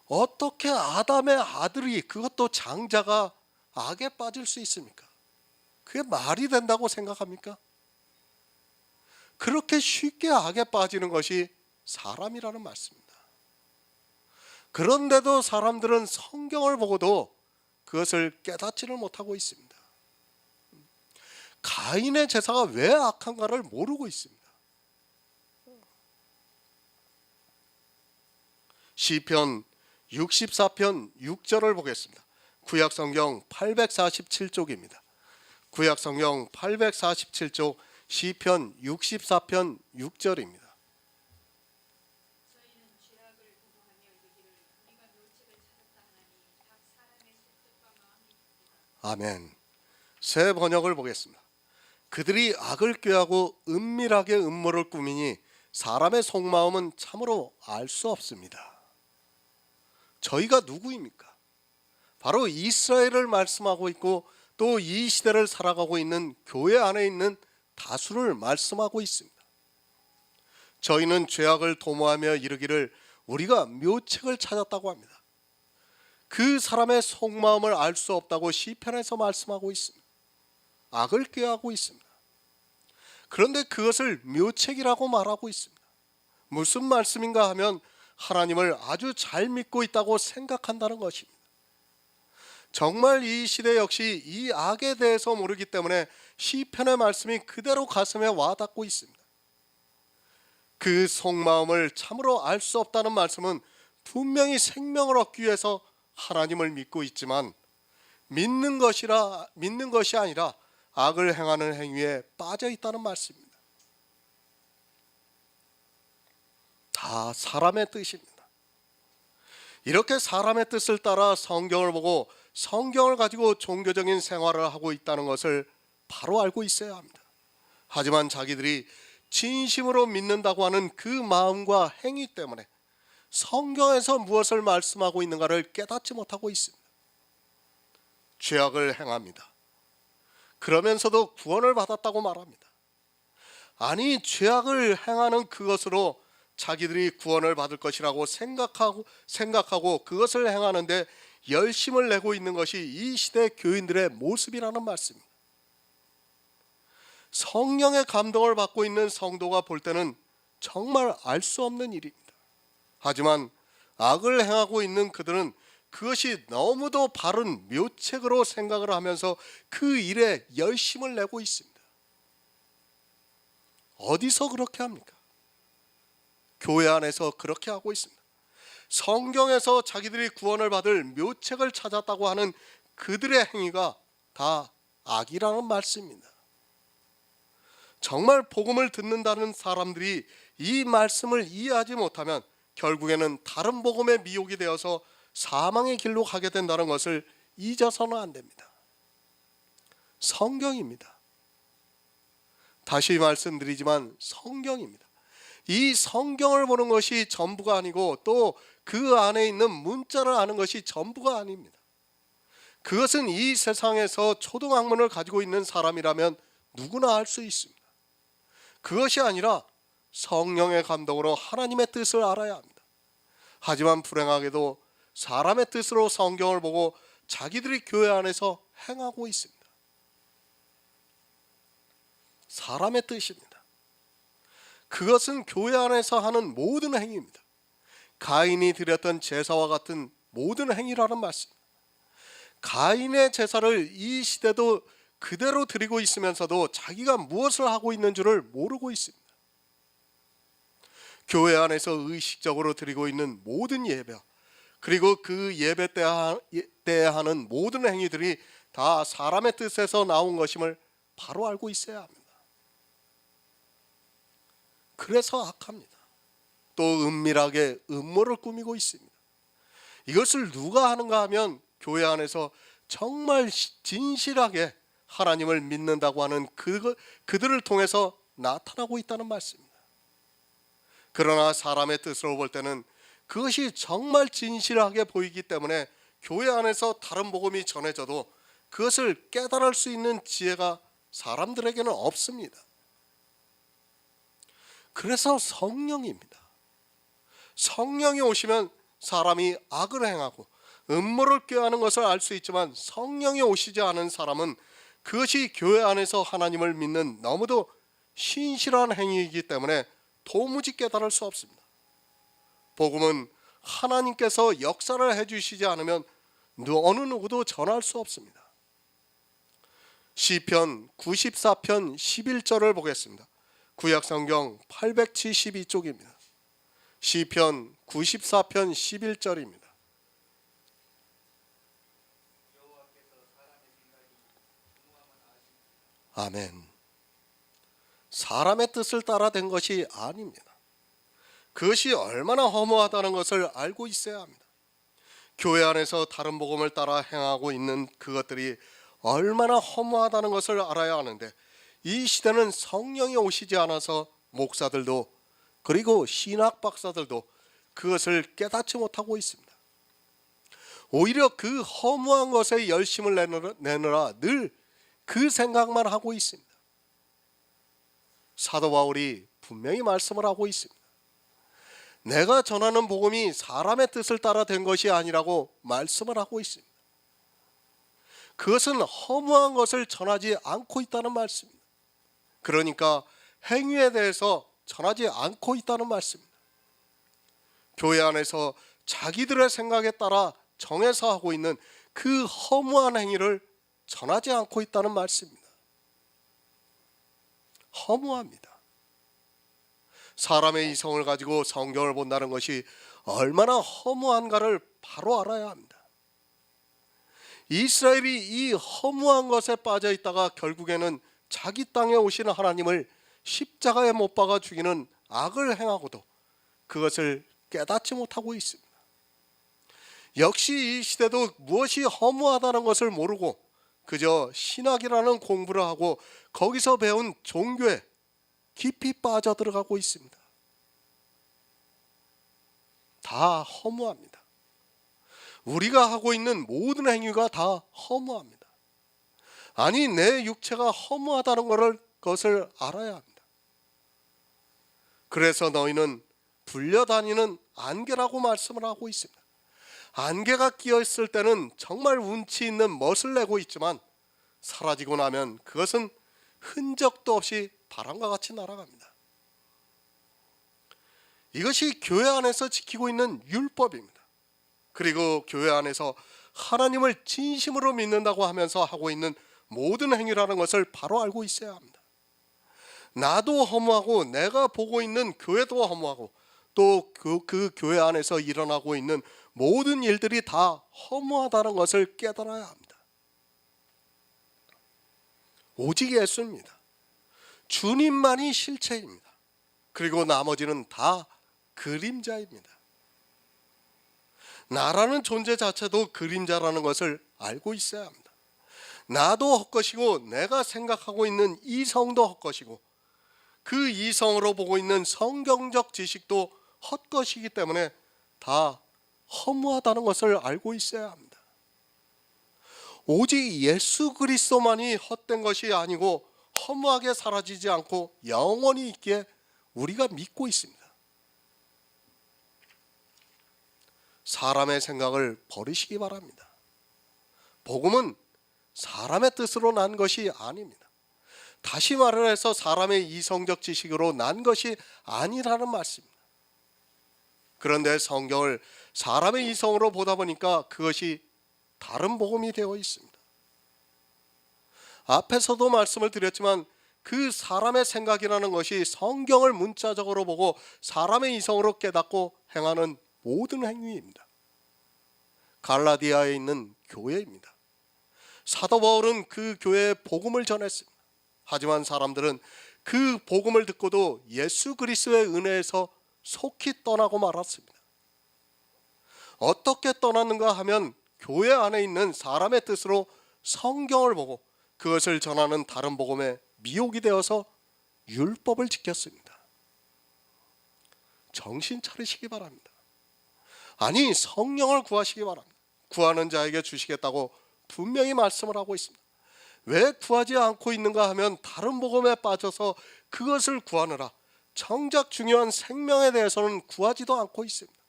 어떻게 아담의 아들이, 그것도 장자가 악에 빠질 수 있습니까? 그게 말이 된다고 생각합니까? 그렇게 쉽게 악에 빠지는 것이 사람이라는 말씀입니다. 그런데도 사람들은 성경을 보고도 그것을 깨닫지를 못하고 있습니다. 가인의 제사가 왜 악한가를 모르고 있습니다. 시편 64편 6절을 보겠습니다. 구약성경 847쪽입니다. 구약성경 847쪽 시편 64편 6절입니다. 아멘. 새 번역을 보겠습니다. 그들이 악을 꾀하고 은밀하게 음모를 꾸미니 사람의 속마음은 참으로 알 수 없습니다. 저희가 누구입니까? 바로 이스라엘을 말씀하고 있고 또 이 시대를 살아가고 있는 교회 안에 있는 다수를 말씀하고 있습니다. 저희는 죄악을 도모하며 이르기를 우리가 묘책을 찾았다고 합니다. 그 사람의 속마음을 알 수 없다고 시편에서 말씀하고 있습니다. 악을 꾀하고 있습니다. 그런데 그것을 묘책이라고 말하고 있습니다. 무슨 말씀인가 하면 하나님을 아주 잘 믿고 있다고 생각한다는 것입니다. 정말 이 시대 역시 이 악에 대해서 모르기 때문에 시편의 말씀이 그대로 가슴에 와닿고 있습니다. 그 속마음을 참으로 알 수 없다는 말씀은 분명히 생명을 얻기 위해서 하나님을 믿고 있지만 믿는 것이 아니라 악을 행하는 행위에 빠져 있다는 말씀입니다. 다 사람의 뜻입니다. 이렇게 사람의 뜻을 따라 성경을 보고 성경을 가지고 종교적인 생활을 하고 있다는 것을 바로 알고 있어야 합니다. 하지만 자기들이 진심으로 믿는다고 하는 그 마음과 행위 때문에 성경에서 무엇을 말씀하고 있는가를 깨닫지 못하고 있습니다. 죄악을 행합니다. 그러면서도 구원을 받았다고 말합니다. 아니, 죄악을 행하는 그것으로 자기들이 구원을 받을 것이라고 생각하고 그것을 행하는데 열심을 내고 있는 것이 이 시대 교인들의 모습이라는 말씀입니다. 성령의 감동을 받고 있는 성도가 볼 때는 정말 알 수 없는 일입니다. 하지만 악을 행하고 있는 그들은 그것이 너무도 바른 묘책으로 생각을 하면서 그 일에 열심을 내고 있습니다. 어디서 그렇게 합니까? 교회 안에서 그렇게 하고 있습니다. 성경에서 자기들이 구원을 받을 묘책을 찾았다고 하는 그들의 행위가 다 악이라는 말씀입니다. 정말 복음을 듣는다는 사람들이 이 말씀을 이해하지 못하면 결국에는 다른 복음의 미혹이 되어서 사망의 길로 가게 된다는 것을 잊어서는 안 됩니다. 성경입니다. 다시 말씀드리지만 성경입니다. 이 성경을 보는 것이 전부가 아니고 또 그 안에 있는 문자를 아는 것이 전부가 아닙니다. 그것은 이 세상에서 초등학문을 가지고 있는 사람이라면 누구나 알 수 있습니다. 그것이 아니라 성령의 감동으로 하나님의 뜻을 알아야 합니다. 하지만 불행하게도 사람의 뜻으로 성경을 보고 자기들이 교회 안에서 행하고 있습니다. 사람의 뜻입니다. 그것은 교회 안에서 하는 모든 행위입니다. 가인이 드렸던 제사와 같은 모든 행위라는 말씀. 가인의 제사를 이 시대도 그대로 드리고 있으면서도 자기가 무엇을 하고 있는 줄을 모르고 있습니다. 교회 안에서 의식적으로 드리고 있는 모든 예배, 그리고 그 예배 때 하는 모든 행위들이 다 사람의 뜻에서 나온 것임을 바로 알고 있어야 합니다. 그래서 악합니다. 또 은밀하게 음모를 꾸미고 있습니다. 이것을 누가 하는가 하면 교회 안에서 정말 진실하게 하나님을 믿는다고 하는 그들을 통해서 나타나고 있다는 말씀입니다. 그러나 사람의 뜻으로 볼 때는 그것이 정말 진실하게 보이기 때문에 교회 안에서 다른 복음이 전해져도 그것을 깨달을 수 있는 지혜가 사람들에게는 없습니다. 그래서 성령입니다. 성령이 오시면 사람이 악을 행하고 음모를 꾀하는 것을 알 수 있지만, 성령이 오시지 않은 사람은 그것이 교회 안에서 하나님을 믿는 너무도 신실한 행위이기 때문에 도무지 깨달을 수 없습니다. 복음은 하나님께서 역사를 해주시지 않으면 어느 누구도 전할 수 없습니다. 시편 94편 11절을 보겠습니다. 구약성경 872쪽입니다. 시편 94편 11절입니다. 아멘. 사람의 뜻을 따라 된 것이 아닙니다. 그것이 얼마나 허무하다는 것을 알고 있어야 합니다. 교회 안에서 다른 복음을 따라 행하고 있는 그것들이 얼마나 허무하다는 것을 알아야 하는데, 이 시대는 성령이 오시지 않아서 목사들도 그리고 신학 박사들도 그것을 깨닫지 못하고 있습니다. 오히려 그 허무한 것에 열심을 내느라 늘 그 생각만 하고 있습니다. 사도 바울이 분명히 말씀을 하고 있습니다. 내가 전하는 복음이 사람의 뜻을 따라 된 것이 아니라고 말씀을 하고 있습니다. 그것은 허무한 것을 전하지 않고 있다는 말씀입니다. 그러니까 행위에 대해서 전하지 않고 있다는 말씀입니다. 교회 안에서 자기들의 생각에 따라 정해서 하고 있는 그 허무한 행위를 전하지 않고 있다는 말씀입니다. 허무합니다. 사람의 이성을 가지고 성경을 본다는 것이 얼마나 허무한가를 바로 알아야 합니다. 이스라엘이 이 허무한 것에 빠져 있다가 결국에는 자기 땅에 오시는 하나님을 십자가에 못 박아 죽이는 악을 행하고도 그것을 깨닫지 못하고 있습니다. 역시 이 시대도 무엇이 허무하다는 것을 모르고 그저 신학이라는 공부를 하고 거기서 배운 종교에 깊이 빠져들어가고 있습니다. 다 허무합니다. 우리가 하고 있는 모든 행위가 다 허무합니다. 아니, 내 육체가 허무하다는 것을 알아야 합니다. 그래서 너희는 불려다니는 안개라고 말씀을 하고 있습니다. 안개가 끼어 있을 때는 정말 운치 있는 멋을 내고 있지만, 사라지고 나면 그것은 흔적도 없이 바람과 같이 날아갑니다. 이것이 교회 안에서 지키고 있는 율법입니다. 그리고 교회 안에서 하나님을 진심으로 믿는다고 하면서 하고 있는 모든 행위라는 것을 바로 알고 있어야 합니다. 나도 허무하고 내가 보고 있는 교회도 허무하고 또 그 교회 안에서 일어나고 있는 모든 일들이 다 허무하다는 것을 깨달아야 합니다. 오직 예수입니다. 주님만이 실체입니다. 그리고 나머지는 다 그림자입니다. 나라는 존재 자체도 그림자라는 것을 알고 있어야 합니다. 나도 헛것이고 내가 생각하고 있는 이성도 헛것이고 그 이성으로 보고 있는 성경적 지식도 헛것이기 때문에 다 허무하다는 것을 알고 있어야 합니다. 오직 예수 그리스도만이 헛된 것이 아니고 허무하게 사라지지 않고 영원히 있기에 우리가 믿고 있습니다. 사람의 생각을 버리시기 바랍니다. 복음은 사람의 뜻으로 난 것이 아닙니다. 다시 말을 해서 사람의 이성적 지식으로 난 것이 아니라는 말씀입니다. 그런데 성경을 사람의 이성으로 보다 보니까 그것이 다른 복음이 되어 있습니다. 앞에서도 말씀을 드렸지만 그 사람의 생각이라는 것이 성경을 문자적으로 보고 사람의 이성으로 깨닫고 행하는 모든 행위입니다. 갈라디아에 있는 교회입니다. 사도 바울은 그 교회에 복음을 전했습니다. 하지만 사람들은 그 복음을 듣고도 예수 그리스도의 은혜에서 속히 떠나고 말았습니다. 어떻게 떠났는가 하면 교회 안에 있는 사람의 뜻으로 성경을 보고 그것을 전하는 다른 복음에 미혹이 되어서 율법을 지켰습니다. 정신 차리시기 바랍니다. 아니, 성령을 구하시기 바랍니다. 구하는 자에게 주시겠다고 분명히 말씀을 하고 있습니다. 왜 구하지 않고 있는가 하면 다른 복음에 빠져서 그것을 구하느라 정작 중요한 생명에 대해서는 구하지도 않고 있습니다.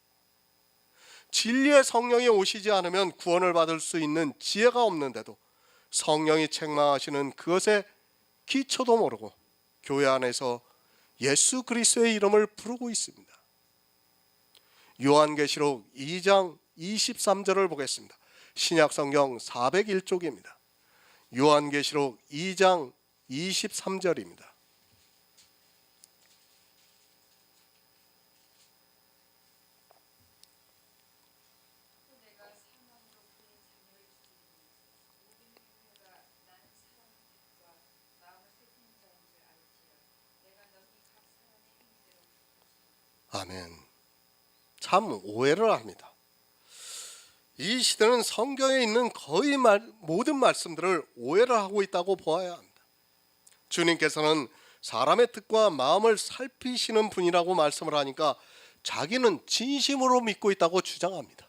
진리의 성령이 오시지 않으면 구원을 받을 수 있는 지혜가 없는데도 성령이 책망하시는 그것의 기초도 모르고 교회 안에서 예수 그리스도의 이름을 부르고 있습니다. 요한계시록 2장 23절을 보겠습니다. 신약성경 401쪽입니다. 요한계시록 2장 23절입니다. 아멘. 참 오해를 합니다. 이 시대는 성경에 있는 거의 모든 말씀들을 오해를 하고 있다고 보아야 합니다. 주님께서는 사람의 뜻과 마음을 살피시는 분이라고 말씀을 하니까 자기는 진심으로 믿고 있다고 주장합니다.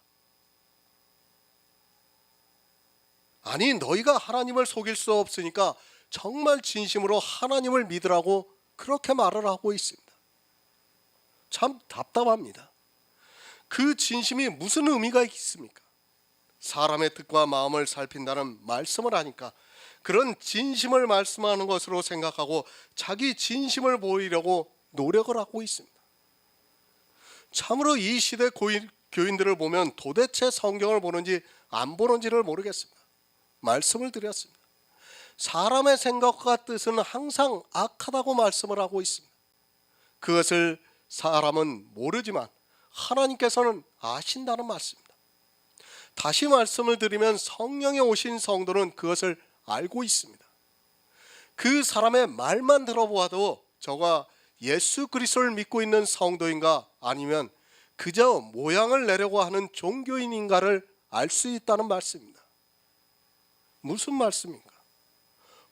아니, 너희가 하나님을 속일 수 없으니까 정말 진심으로 하나님을 믿으라고 그렇게 말을 하고 있습니다. 참 답답합니다. 그 진심이 무슨 의미가 있습니까? 사람의 뜻과 마음을 살핀다는 말씀을 하니까 그런 진심을 말씀하는 것으로 생각하고 자기 진심을 보이려고 노력을 하고 있습니다. 참으로 이 시대 교인들을 보면 도대체 성경을 보는지 안 보는지를 모르겠습니다. 말씀을 드렸습니다. 사람의 생각과 뜻은 항상 악하다고 말씀을 하고 있습니다. 그것을 사람은 모르지만 하나님께서는 아신다는 말씀입니다. 다시 말씀을 드리면 성령에 오신 성도는 그것을 알고 있습니다. 그 사람의 말만 들어보아도 저가 예수 그리스도를 믿고 있는 성도인가 아니면 그저 모양을 내려고 하는 종교인인가를 알 수 있다는 말씀입니다. 무슨 말씀인가?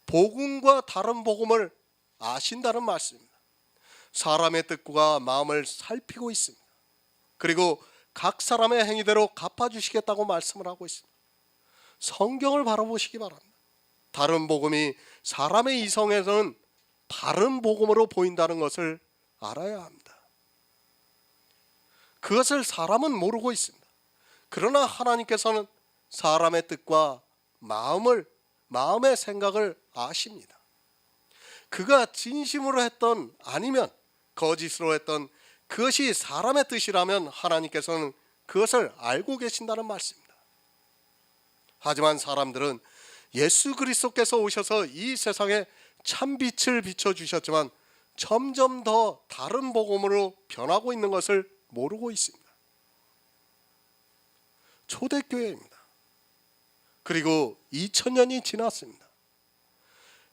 복음과 다른 복음을 아신다는 말씀입니다. 사람의 뜻과 마음을 살피고 있습니다. 그리고 각 사람의 행위대로 갚아주시겠다고 말씀을 하고 있습니다. 성경을 바라보시기 바랍니다. 다른 복음이 사람의 이성에서는 다른 복음으로 보인다는 것을 알아야 합니다. 그것을 사람은 모르고 있습니다. 그러나 하나님께서는 사람의 뜻과 마음의 생각을 아십니다. 그가 진심으로 했던 아니면 거짓으로 했던 그것이 사람의 뜻이라면 하나님께서는 그것을 알고 계신다는 말씀입니다. 하지만 사람들은 예수 그리스도께서 오셔서 이 세상에 참빛을 비춰주셨지만 점점 더 다른 복음으로 변하고 있는 것을 모르고 있습니다. 초대교회입니다. 그리고 2000년이 지났습니다.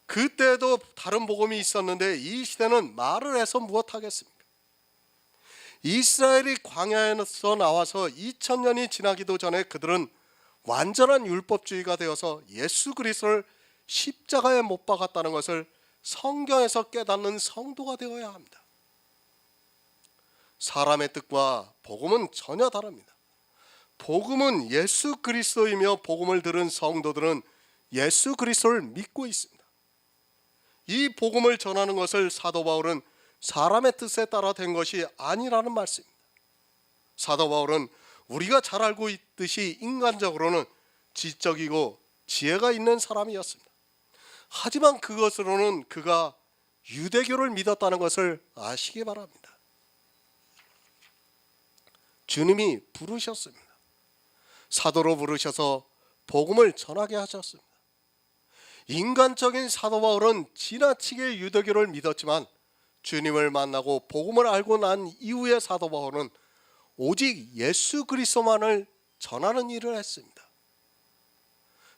그때도 다른 복음이 있었는데 이 시대는 말을 해서 무엇하겠습니까? 이스라엘이 광야에서 나와서 2000년이 지나기도 전에 그들은 완전한 율법주의가 되어서 예수 그리스도를 십자가에 못 박았다는 것을 성경에서 깨닫는 성도가 되어야 합니다. 사람의 뜻과 복음은 전혀 다릅니다. 복음은 예수 그리스도이며 복음을 들은 성도들은 예수 그리스도를 믿고 있습니다. 이 복음을 전하는 것을 사도 바울은 사람의 뜻에 따라 된 것이 아니라는 말씀입니다. 사도 바울은 우리가 잘 알고 있듯이 인간적으로는 지적이고 지혜가 있는 사람이었습니다. 하지만 그것으로는 그가 유대교를 믿었다는 것을 아시기 바랍니다. 주님이 부르셨습니다. 사도로 부르셔서 복음을 전하게 하셨습니다. 인간적인 사도 바울은 지나치게 유대교를 믿었지만 주님을 만나고 복음을 알고 난 이후의 사도 바울은 오직 예수 그리스도만을 전하는 일을 했습니다.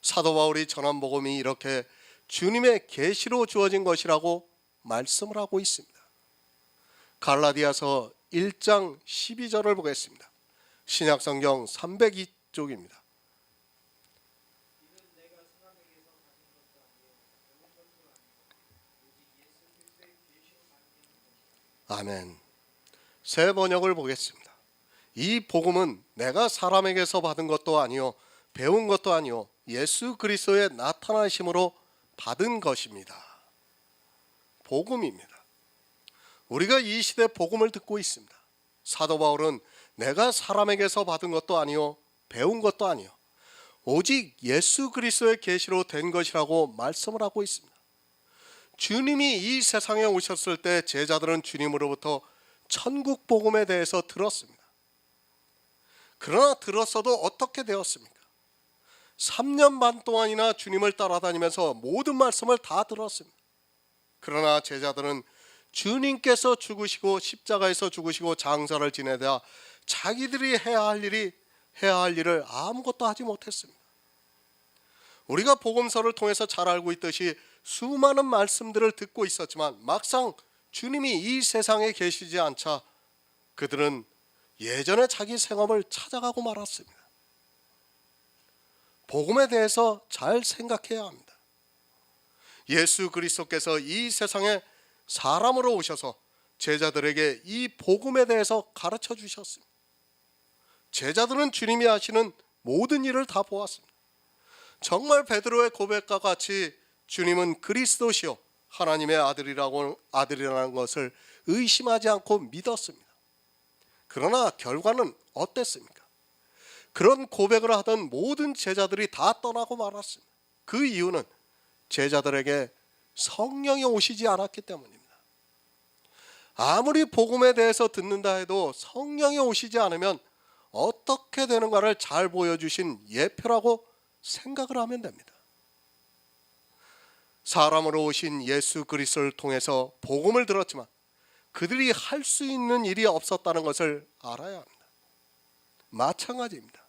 사도 바울이 전한 복음이 이렇게 주님의 계시로 주어진 것이라고 말씀을 하고 있습니다. 갈라디아서 1장 12절을 보겠습니다. 신약성경 302쪽입니다. 아멘. 새 번역을 보겠습니다. 이 복음은 내가 사람에게서 받은 것도 아니요 배운 것도 아니요 예수 그리스도의 나타나심으로 받은 것입니다. 복음입니다. 우리가 이 시대 복음을 듣고 있습니다. 사도 바울은 내가 사람에게서 받은 것도 아니요 배운 것도 아니요 오직 예수 그리스도의 계시로 된 것이라고 말씀을 하고 있습니다. 주님이 이 세상에 오셨을 때 제자들은 주님으로부터 천국 복음에 대해서 들었습니다. 그러나 들었어도 어떻게 되었습니까? 3년 반 동안이나 주님을 따라다니면서 모든 말씀을 다 들었습니다. 그러나 제자들은 주님께서 죽으시고 십자가에서 죽으시고 장사를 지내다 자기들이 해야 할 일을 아무것도 하지 못했습니다. 우리가 복음서를 통해서 잘 알고 있듯이 수많은 말씀들을 듣고 있었지만 막상 주님이 이 세상에 계시지 않자 그들은 예전에 자기 생업을 찾아가고 말았습니다. 복음에 대해서 잘 생각해야 합니다. 예수 그리스도께서 이 세상에 사람으로 오셔서 제자들에게 이 복음에 대해서 가르쳐 주셨습니다. 제자들은 주님이 하시는 모든 일을 다 보았습니다. 정말 베드로의 고백과 같이 주님은 그리스도시요 하나님의 아들이라는 것을 의심하지 않고 믿었습니다. 그러나 결과는 어땠습니까? 그런 고백을 하던 모든 제자들이 다 떠나고 말았습니다. 그 이유는 제자들에게 성령이 오시지 않았기 때문입니다. 아무리 복음에 대해서 듣는다 해도 성령이 오시지 않으면 어떻게 되는가를 잘 보여주신 예표라고 생각을 하면 됩니다. 사람으로 오신 예수 그리스도를 통해서 복음을 들었지만 그들이 할 수 있는 일이 없었다는 것을 알아야 합니다. 마찬가지입니다.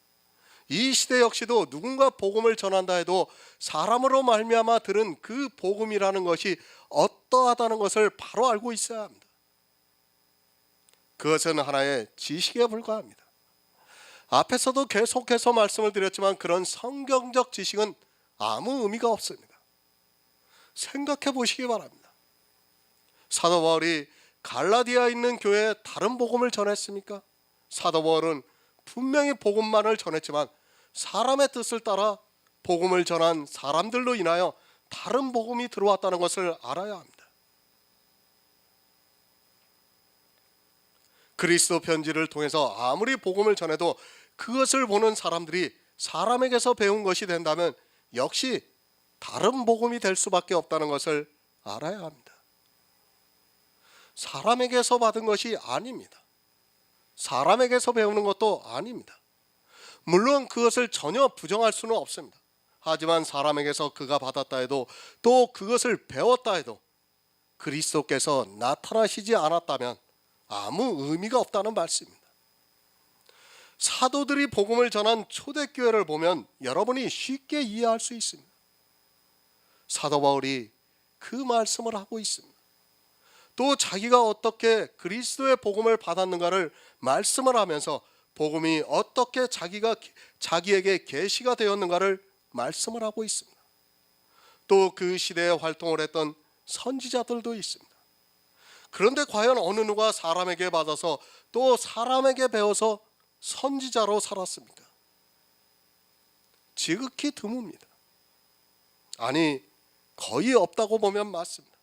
이 시대 역시도 누군가 복음을 전한다 해도 사람으로 말미암아 들은 그 복음이라는 것이 어떠하다는 것을 바로 알고 있어야 합니다. 그것은 하나의 지식에 불과합니다. 앞에서도 계속해서 말씀을 드렸지만 그런 성경적 지식은 아무 의미가 없습니다. 생각해 보시기 바랍니다. 사도 바울이 갈라디아에 있는 교회에 다른 복음을 전했습니까? 사도 바울은 분명히 복음만을 전했지만 사람의 뜻을 따라 복음을 전한 사람들로 인하여 다른 복음이 들어왔다는 것을 알아야 합니다. 그리스도 편지를 통해서 아무리 복음을 전해도 그것을 보는 사람들이 사람에게서 배운 것이 된다면 역시 다른 복음이 될 수밖에 없다는 것을 알아야 합니다. 사람에게서 받은 것이 아닙니다. 사람에게서 배우는 것도 아닙니다. 물론 그것을 전혀 부정할 수는 없습니다. 하지만 사람에게서 그가 받았다 해도 또 그것을 배웠다 해도 그리스도께서 나타나시지 않았다면 아무 의미가 없다는 말씀입니다. 사도들이 복음을 전한 초대교회를 보면 여러분이 쉽게 이해할 수 있습니다. 사도 바울이 그 말씀을 하고 있습니다. 또 자기가 어떻게 그리스도의 복음을 받았는가를 말씀을 하면서 복음이 어떻게 자기에게 계시가 되었는가를 말씀을 하고 있습니다. 또 그 시대에 활동을 했던 선지자들도 있습니다. 그런데 과연 어느 누가 사람에게 받아서 또 사람에게 배워서 선지자로 살았습니까? 지극히 드뭅니다. 아니 거의 없다고 보면 맞습니다.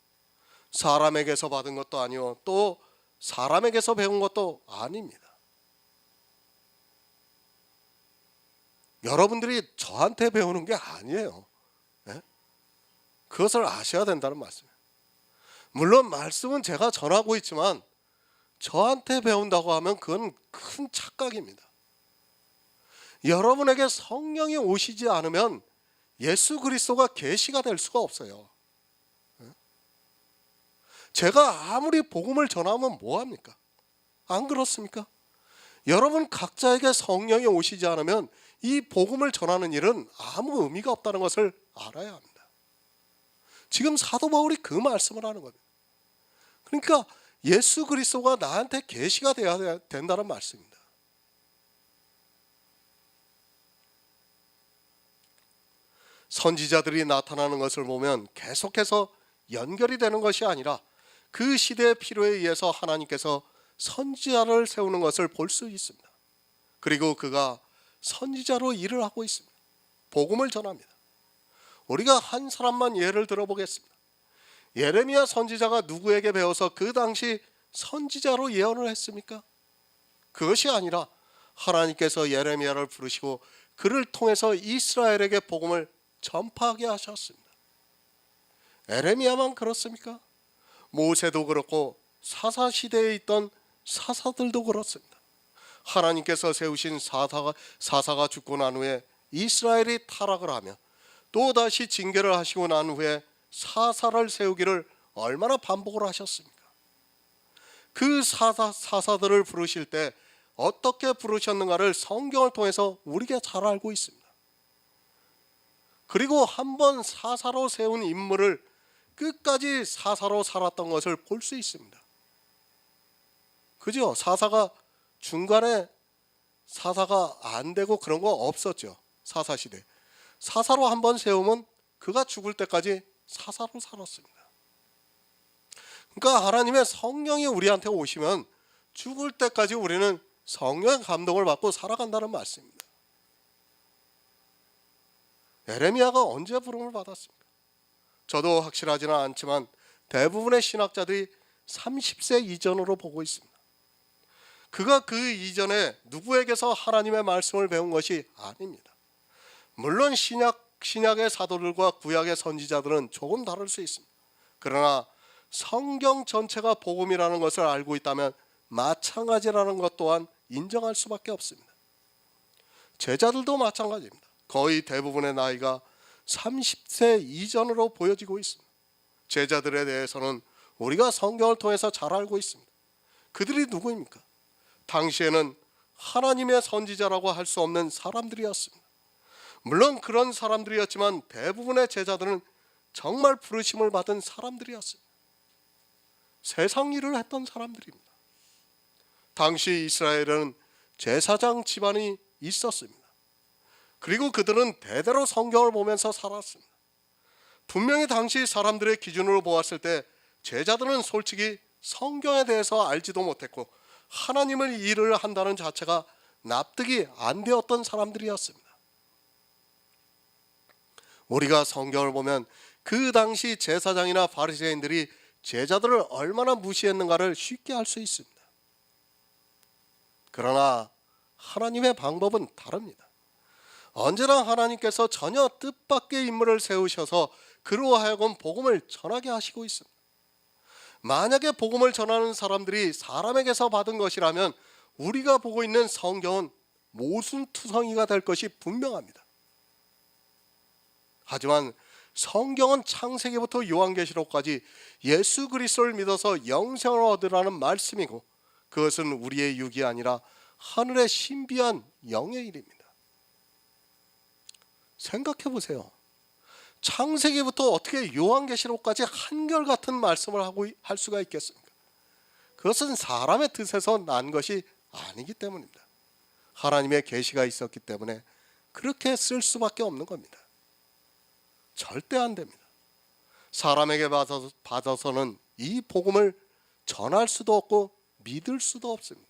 사람에게서 받은 것도 아니요 또 사람에게서 배운 것도 아닙니다. 여러분들이 저한테 배우는 게 아니에요. 네? 그것을 아셔야 된다는 말씀이에요. 물론 말씀은 제가 전하고 있지만 저한테 배운다고 하면 그건 큰 착각입니다. 여러분에게 성령이 오시지 않으면 예수 그리스도가 계시가 될 수가 없어요. 제가 아무리 복음을 전하면 뭐합니까? 안 그렇습니까? 여러분 각자에게 성령이 오시지 않으면 이 복음을 전하는 일은 아무 의미가 없다는 것을 알아야 합니다. 지금 사도 바울이 그 말씀을 하는 겁니다. 그러니까 예수 그리스도가 나한테 계시가 되어야 된다는 말씀입니다. 선지자들이 나타나는 것을 보면 계속해서 연결이 되는 것이 아니라 그 시대의 필요에 의해서 하나님께서 선지자를 세우는 것을 볼 수 있습니다. 그리고 그가 선지자로 일을 하고 있습니다. 복음을 전합니다. 우리가 한 사람만 예를 들어보겠습니다. 예레미야 선지자가 누구에게 배워서 그 당시 선지자로 예언을 했습니까? 그것이 아니라 하나님께서 예레미야를 부르시고 그를 통해서 이스라엘에게 복음을 전파하게 하셨습니다. 예레미야만 그렇습니까? 모세도 그렇고 사사시대에 있던 사사들도 그렇습니다. 하나님께서 세우신 사사가 죽고 난 후에 이스라엘이 타락을 하며 또다시 징계를 하시고 난 후에 사사를 세우기를 얼마나 반복을 하셨습니까? 그 사사들을 부르실 때 어떻게 부르셨는가를 성경을 통해서 우리가 잘 알고 있습니다. 그리고 한번 사사로 세운 인물을 끝까지 사사로 살았던 것을 볼 수 있습니다. 그죠? 사사가 중간에 사사가 안 되고 그런 거 없었죠. 사사시대. 사사로 한번 세우면 그가 죽을 때까지 사사로 살았습니다. 그러니까 하나님의 성령이 우리한테 오시면 죽을 때까지 우리는 성령의 감동을 받고 살아간다는 말씀입니다. 예레미야가 언제 부름을 받았습니까? 저도 확실하지는 않지만 대부분의 신학자들이 30세 이전으로 보고 있습니다. 그가 그 이전에 누구에게서 하나님의 말씀을 배운 것이 아닙니다. 물론 신약의 사도들과 구약의 선지자들은 조금 다를 수 있습니다. 그러나 성경 전체가 복음이라는 것을 알고 있다면 마찬가지라는 것 또한 인정할 수밖에 없습니다. 제자들도 마찬가지입니다. 거의 대부분의 나이가 30세 이전으로 보여지고 있습니다. 제자들에 대해서는 우리가 성경을 통해서 잘 알고 있습니다. 그들이 누구입니까? 당시에는 하나님의 선지자라고 할 수 없는 사람들이었습니다. 물론 그런 사람들이었지만 대부분의 제자들은 정말 부르심을 받은 사람들이었습니다. 세상 일을 했던 사람들입니다. 당시 이스라엘은 제사장 집안이 있었습니다. 그리고 그들은 대대로 성경을 보면서 살았습니다. 분명히 당시 사람들의 기준으로 보았을 때 제자들은 솔직히 성경에 대해서 알지도 못했고 하나님을 일을 한다는 자체가 납득이 안 되었던 사람들이었습니다. 우리가 성경을 보면 그 당시 제사장이나 바리새인들이 제자들을 얼마나 무시했는가를 쉽게 알 수 있습니다. 그러나 하나님의 방법은 다릅니다. 언제나 하나님께서 전혀 뜻밖의 인물을 세우셔서 그로 하여금 복음을 전하게 하시고 있습니다. 만약에 복음을 전하는 사람들이 사람에게서 받은 것이라면 우리가 보고 있는 성경은 모순투성이가 될 것이 분명합니다. 하지만 성경은 창세기부터 요한계시록까지 예수 그리스도를 믿어서 영생을 얻으라는 말씀이고 그것은 우리의 육이 아니라 하늘의 신비한 영의 일입니다. 생각해 보세요. 창세기부터 어떻게 요한계시록까지 한결같은 말씀을 할 수가 있겠습니까? 그것은 사람의 뜻에서 난 것이 아니기 때문입니다. 하나님의 계시가 있었기 때문에 그렇게 쓸 수밖에 없는 겁니다. 절대 안 됩니다. 사람에게 받아서는 이 복음을 전할 수도 없고 믿을 수도 없습니다.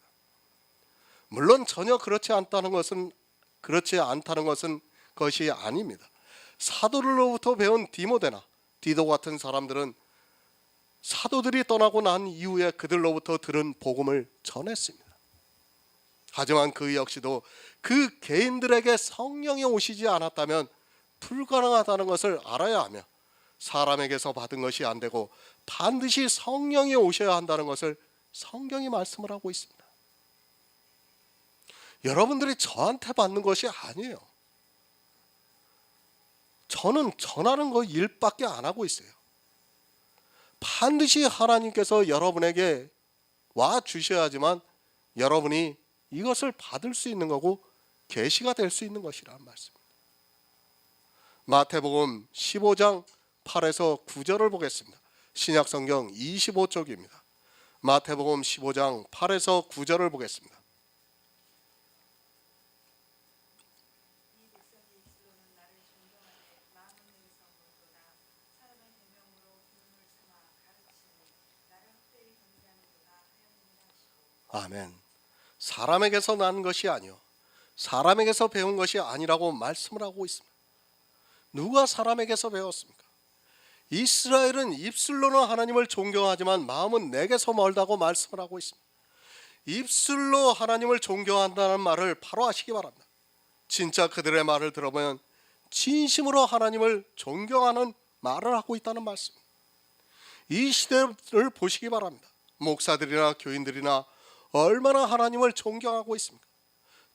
물론 전혀 그렇지 않다는 것은 것이 아닙니다. 사도들로부터 배운 디모데나 디도 같은 사람들은 사도들이 떠나고 난 이후에 그들로부터 들은 복음을 전했습니다. 하지만 그 역시도 그 개인들에게 성령이 오시지 않았다면 불가능하다는 것을 알아야 하며 사람에게서 받은 것이 안 되고 반드시 성령이 오셔야 한다는 것을 성경이 말씀을 하고 있습니다. 여러분들이 저한테 받는 것이 아니에요. 저는 전하는 거 일밖에 안 하고 있어요. 반드시 하나님께서 여러분에게 와 주셔야지만 여러분이 이것을 받을 수 있는 거고 계시가 될 수 있는 것이라는 말씀입니다. 마태복음 15장 8에서 9절을 보겠습니다. 신약성경 25쪽입니다. 마태복음 15장 8에서 9절을 보겠습니다. 아멘. 사람에게서 난 것이 아니요 사람에게서 배운 것이 아니라고 말씀을 하고 있습니다. 누가 사람에게서 배웠습니까? 이스라엘은 입술로는 하나님을 존경하지만 마음은 내게서 멀다고 말씀을 하고 있습니다. 입술로 하나님을 존경한다는 말을 바로 아시기 바랍니다. 진짜 그들의 말을 들어보면 진심으로 하나님을 존경하는 말을 하고 있다는 말씀입니다. 이 시대를 보시기 바랍니다. 목사들이나 교인들이나 얼마나 하나님을 존경하고 있습니까?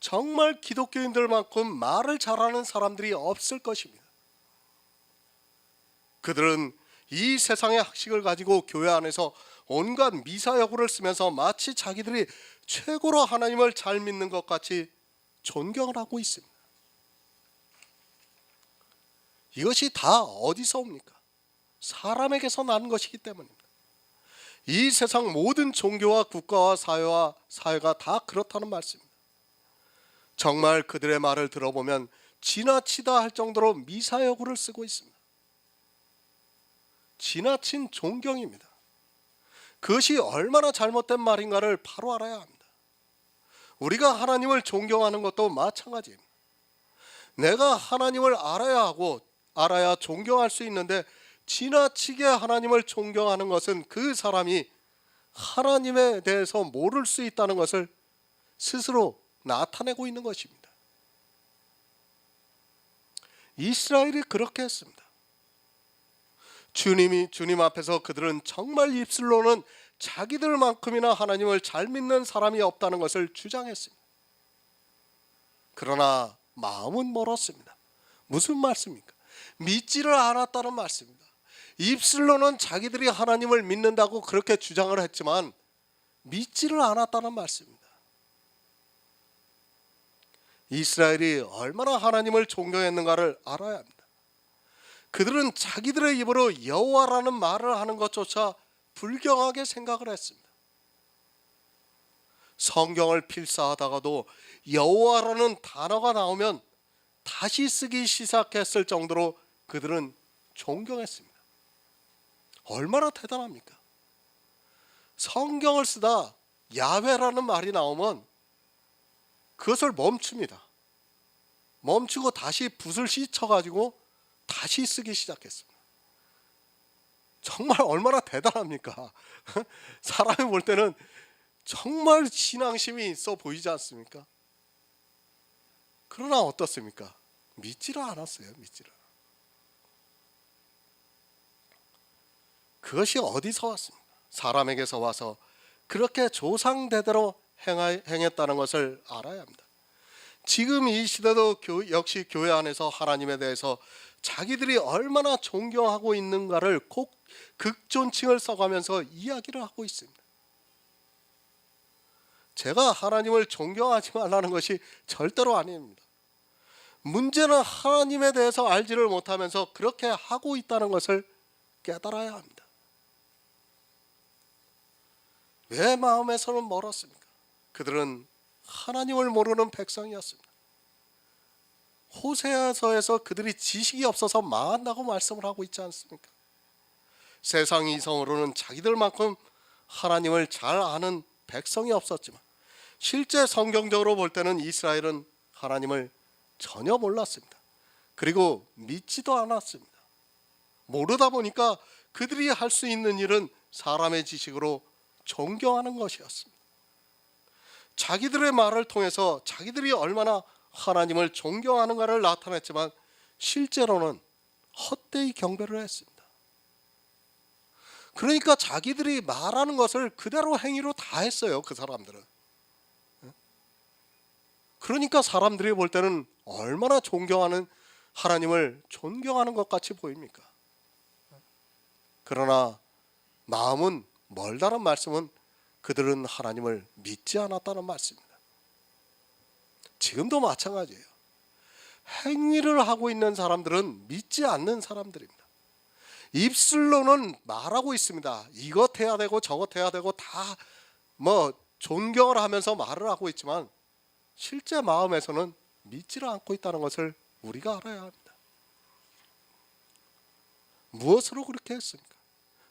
정말 기독교인들만큼 말을 잘하는 사람들이 없을 것입니다. 그들은 이 세상의 학식을 가지고 교회 안에서 온갖 미사여구를 쓰면서 마치 자기들이 최고로 하나님을 잘 믿는 것 같이 존경을 하고 있습니다. 이것이 다 어디서 옵니까? 사람에게서 난 것이기 때문입니다. 이 세상 모든 종교와 국가와 사회가 다 그렇다는 말씀입니다. 정말 그들의 말을 들어보면 지나치다 할 정도로 미사여구를 쓰고 있습니다. 지나친 존경입니다. 그것이 얼마나 잘못된 말인가를 바로 알아야 합니다. 우리가 하나님을 존경하는 것도 마찬가지입니다. 내가 하나님을 알아야 하고 알아야 존경할 수 있는데 지나치게 하나님을 존경하는 것은 그 사람이 하나님에 대해서 모를 수 있다는 것을 스스로 나타내고 있는 것입니다. 이스라엘이 그렇게 했습니다. 주님 앞에서 그들은 정말 입술로는 자기들만큼이나 하나님을 잘 믿는 사람이 없다는 것을 주장했습니다. 그러나 마음은 멀었습니다. 무슨 말씀입니까? 믿지를 않았다는 말씀입니다. 입술로는 자기들이 하나님을 믿는다고 그렇게 주장을 했지만 믿지를 않았다는 말씀입니다. 이스라엘이 얼마나 하나님을 존경했는가를 알아야 합니다. 그들은 자기들의 입으로 여호와라는 말을 하는 것조차 불경하게 생각을 했습니다. 성경을 필사하다가도 여호와라는 단어가 나오면 다시 쓰기 시작했을 정도로 그들은 존경했습니다. 얼마나 대단합니까? 성경을 쓰다 야훼라는 말이 나오면 그것을 멈춥니다. 멈추고 다시 붓을 씻어가지고 다시 쓰기 시작했습니다. 정말 얼마나 대단합니까? 사람이 볼 때는 정말 신앙심이 있어 보이지 않습니까? 그러나 어떻습니까? 믿지를 않았어요. 믿지를. 그것이 어디서 왔습니까? 사람에게서 와서 그렇게 조상대대로 행했다는 것을 알아야 합니다. 지금 이 시대도 역시 교회 안에서 하나님에 대해서 자기들이 얼마나 존경하고 있는가를 꼭 극존칭을 써가면서 이야기를 하고 있습니다. 제가 하나님을 존경하지 말라는 것이 절대로 아닙니다. 문제는 하나님에 대해서 알지를 못하면서 그렇게 하고 있다는 것을 깨달아야 합니다. 왜 마음에서는 멀었습니까? 그들은 하나님을 모르는 백성이었습니다. 호세아서에서 그들이 지식이 없어서 망한다고 말씀을 하고 있지 않습니까? 세상 이성으로는 자기들만큼 하나님을 잘 아는 백성이 없었지만 실제 성경적으로 볼 때는 이스라엘은 하나님을 전혀 몰랐습니다. 그리고 믿지도 않았습니다. 모르다 보니까 그들이 할 수 있는 일은 사람의 지식으로 존경하는 것이었습니다. 자기들의 말을 통해서 자기들이 얼마나 하나님을 존경하는가를 나타냈지만 실제로는 헛되이 경배를 했습니다. 그러니까 자기들이 말하는 것을 그대로 행위로 다 했어요. 그 사람들은. 그러니까 사람들이 볼 때는 얼마나 존경하는 하나님을 존경하는 것 같이 보입니까? 그러나 마음은 멀다는 말씀은 그들은 하나님을 믿지 않았다는 말씀입니다. 지금도 마찬가지예요. 행위를 하고 있는 사람들은 믿지 않는 사람들입니다. 입술로는 말하고 있습니다. 이것 해야 되고 저것 해야 되고 다 존경을 하면서 말을 하고 있지만 실제 마음에서는 믿지를 않고 있다는 것을 우리가 알아야 합니다. 무엇으로 그렇게 했습니까?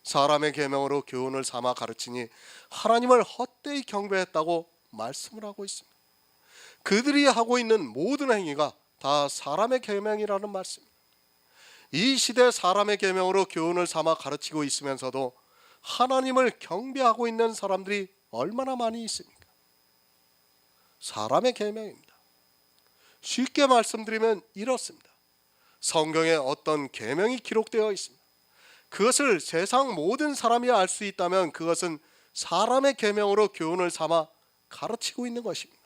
사람의 계명으로 교훈을 삼아 가르치니 하나님을 헛되이 경배했다고 말씀을 하고 있습니다. 그들이 하고 있는 모든 행위가 다 사람의 계명이라는 말씀입니다. 이 시대 사람의 계명으로 교훈을 삼아 가르치고 있으면서도 하나님을 경배하고 있는 사람들이 얼마나 많이 있습니까? 사람의 계명입니다. 쉽게 말씀드리면 이렇습니다. 성경에 어떤 계명이 기록되어 있습니다. 그것을 세상 모든 사람이 알 수 있다면 그것은 사람의 계명으로 교훈을 삼아 가르치고 있는 것입니다.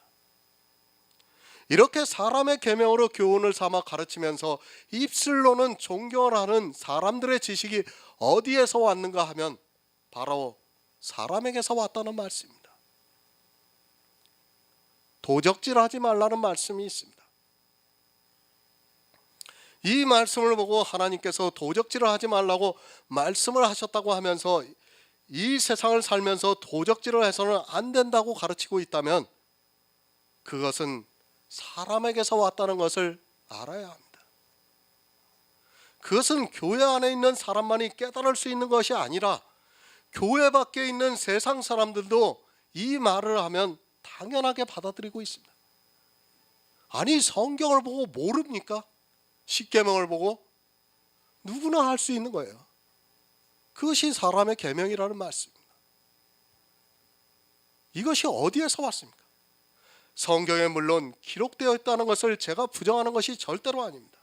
이렇게 사람의 계명으로 교훈을 삼아 가르치면서 입술로는 존경을 하는 사람들의 지식이 어디에서 왔는가 하면 바로 사람에게서 왔다는 말씀입니다. 도적질하지 말라는 말씀이 있습니다. 이 말씀을 보고 하나님께서 도적질을 하지 말라고 말씀을 하셨다고 하면서 이 세상을 살면서 도적질을 해서는 안 된다고 가르치고 있다면 그것은 사람에게서 왔다는 것을 알아야 합니다. 그것은 교회 안에 있는 사람만이 깨달을 수 있는 것이 아니라 교회 밖에 있는 세상 사람들도 이 말을 하면 당연하게 받아들이고 있습니다. 아니, 성경을 보고 모릅니까? 십계명을 보고 누구나 할 수 있는 거예요. 그것이 사람의 계명이라는 말씀입니다. 이것이 어디에서 왔습니까? 성경에 물론 기록되어 있다는 것을 제가 부정하는 것이 절대로 아닙니다.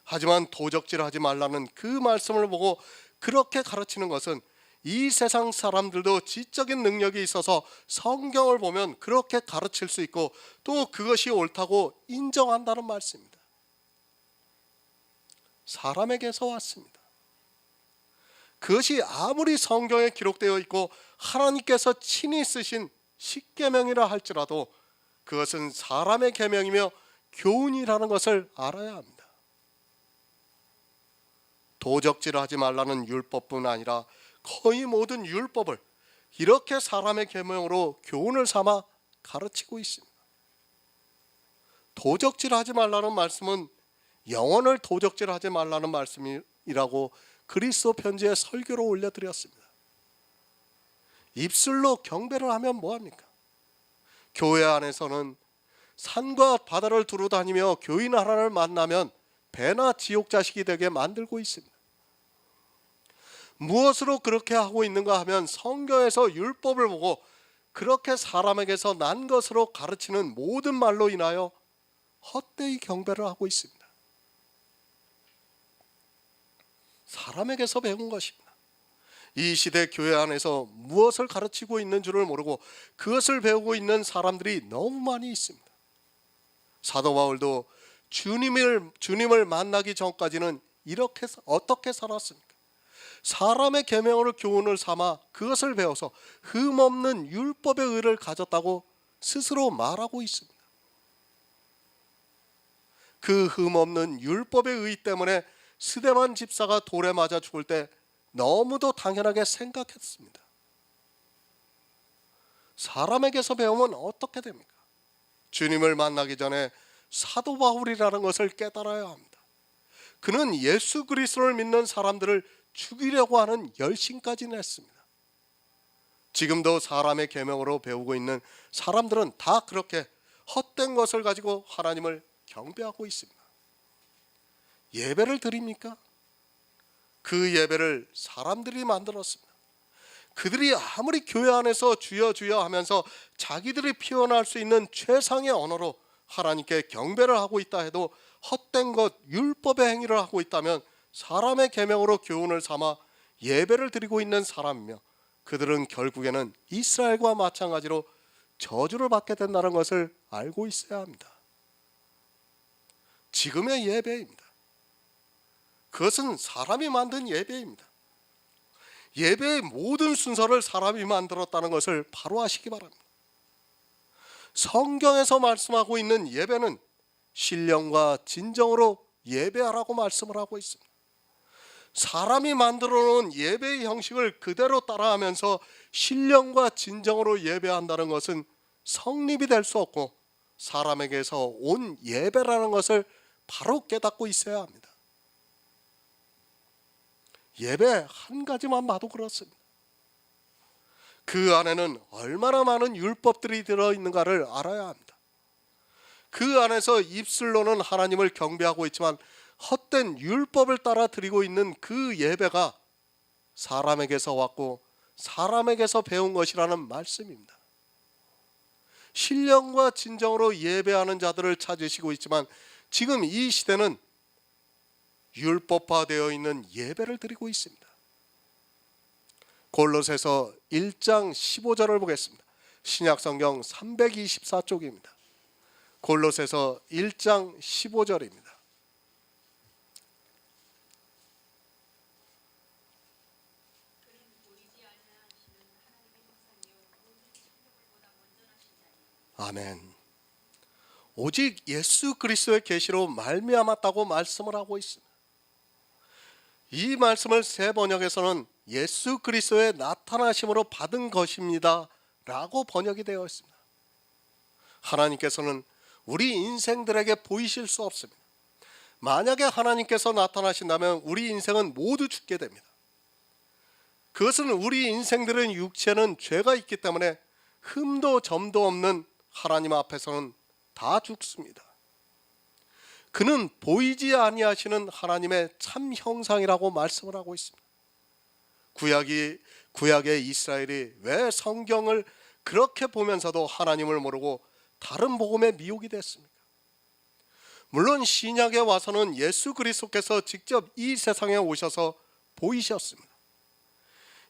하지만 도적질하지 말라는 그 말씀을 보고 그렇게 가르치는 것은 이 세상 사람들도 지적인 능력이 있어서 성경을 보면 그렇게 가르칠 수 있고 또 그것이 옳다고 인정한다는 말씀입니다. 사람에게서 왔습니다. 그것이 아무리 성경에 기록되어 있고 하나님께서 친히 쓰신 십계명이라 할지라도 그것은 사람의 계명이며 교훈이라는 것을 알아야 합니다. 도적질하지 말라는 율법뿐 아니라 거의 모든 율법을 이렇게 사람의 계명으로 교훈을 삼아 가르치고 있습니다. 도적질하지 말라는 말씀은 영혼을 도적질하지 말라는 말씀이라고 그리스도 편지에 설교로 올려드렸습니다. 입술로 경배를 하면 뭐합니까? 교회 안에서는 산과 바다를 두루 다니며 교인 하나를 만나면 배나 지옥 자식이 되게 만들고 있습니다. 무엇으로 그렇게 하고 있는가 하면 성경에서 율법을 보고 그렇게 사람에게서 난 것으로 가르치는 모든 말로 인하여 헛되이 경배를 하고 있습니다. 사람에게서 배운 것입니다. 이 시대 교회 안에서 무엇을 가르치고 있는 줄을 모르고 그것을 배우고 있는 사람들이 너무 많이 있습니다. 사도 바울도 주님을 만나기 전까지는 이렇게 어떻게 살았습니까? 사람의 계명으로 교훈을 삼아 그것을 배워서 흠없는 율법의 의를 가졌다고 스스로 말하고 있습니다. 그 흠없는 율법의 의 때문에 스데반 집사가 돌에 맞아 죽을 때 너무도 당연하게 생각했습니다. 사람에게서 배우면 어떻게 됩니까? 주님을 만나기 전에 사도 바울이라는 것을 깨달아야 합니다. 그는 예수 그리스도를 믿는 사람들을 죽이려고 하는 열심까지 냈습니다. 지금도 사람의 계명으로 배우고 있는 사람들은 다 그렇게 헛된 것을 가지고 하나님을 경배하고 있습니다. 예배를 드립니까? 그 예배를 사람들이 만들었습니다. 그들이 아무리 교회 안에서 주여 주여 하면서 자기들이 표현할 수 있는 최상의 언어로 하나님께 경배를 하고 있다 해도 헛된 것, 율법의 행위를 하고 있다면 사람의 계명으로 교훈을 삼아 예배를 드리고 있는 사람이며 그들은 결국에는 이스라엘과 마찬가지로 저주를 받게 된다는 것을 알고 있어야 합니다. 지금의 예배입니다. 그것은 사람이 만든 예배입니다. 예배의 모든 순서를 사람이 만들었다는 것을 바로 아시기 바랍니다. 성경에서 말씀하고 있는 예배는 신령과 진정으로 예배하라고 말씀을 하고 있습니다. 사람이 만들어 놓은 예배의 형식을 그대로 따라하면서 신령과 진정으로 예배한다는 것은 성립이 될 수 없고 사람에게서 온 예배라는 것을 바로 깨닫고 있어야 합니다. 예배 한 가지만 봐도 그렇습니다. 그 안에는 얼마나 많은 율법들이 들어있는가를 알아야 합니다. 그 안에서 입술로는 하나님을 경배하고 있지만 헛된 율법을 따라 드리고 있는 그 예배가 사람에게서 왔고 사람에게서 배운 것이라는 말씀입니다. 신령과 진정으로 예배하는 자들을 찾으시고 있지만 지금 이 시대는 율법화되어 있는 예배를 드리고 있습니다. 골로새서 1장 15절을 보겠습니다. 신약성경 324쪽입니다. 골로새서 1장 15절입니다. 아멘. 오직 예수 그리스도의 계시로 말미암았다고 말씀을 하고 있습니다. 이 말씀을 새 번역에서는 예수 그리스도의 나타나심으로 받은 것입니다 라고 번역이 되어 있습니다. 하나님께서는 우리 인생들에게 보이실 수 없습니다. 만약에 하나님께서 나타나신다면 우리 인생은 모두 죽게 됩니다. 그것은 우리 인생들은 육체는 죄가 있기 때문에 흠도 점도 없는 하나님 앞에서는 다 죽습니다. 그는 보이지 아니하시는 하나님의 참 형상이라고 말씀을 하고 있습니다. 구약의 이스라엘이 왜 성경을 그렇게 보면서도 하나님을 모르고 다른 복음에 미혹이 됐습니까? 물론 신약에 와서는 예수 그리스도께서 직접 이 세상에 오셔서 보이셨습니다.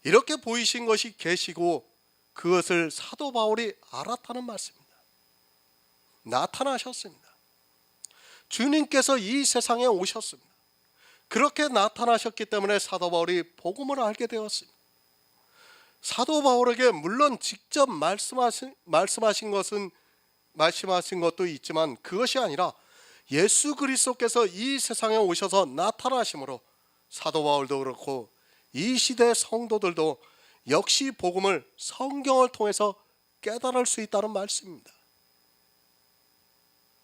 이렇게 보이신 것이 계시고 그것을 사도 바울이 알았다는 말씀입니다. 나타나셨습니다. 주님께서 이 세상에 오셨습니다. 그렇게 나타나셨기 때문에 사도 바울이 복음을 알게 되었습니다. 사도 바울에게 물론 직접 말씀하신 것도 있지만 그것이 아니라 예수 그리스도께서 이 세상에 오셔서 나타나심으로 사도 바울도 그렇고 이 시대 성도들도 역시 복음을 성경을 통해서 깨달을 수 있다는 말씀입니다.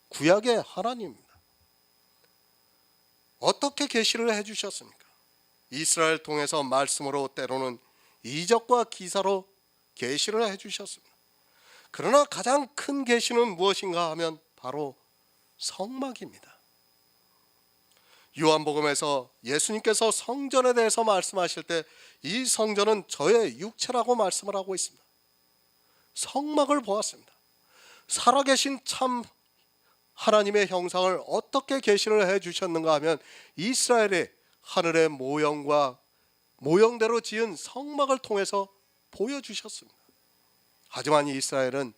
구약의 하나님입니다. 어떻게 계시를 해주셨습니까? 이스라엘 통해서 말씀으로 때로는 이적과 기사로 계시를 해주셨습니다. 그러나 가장 큰 계시는 무엇인가 하면 바로 성막입니다. 요한복음에서 예수님께서 성전에 대해서 말씀하실 때 이 성전은 저의 육체라고 말씀을 하고 있습니다. 성막을 보았습니다. 살아계신 참 하나님의 형상을 어떻게 계시를 해주셨는가 하면 이스라엘의 하늘의 모형대로 지은 성막을 통해서 보여주셨습니다. 하지만 이스라엘은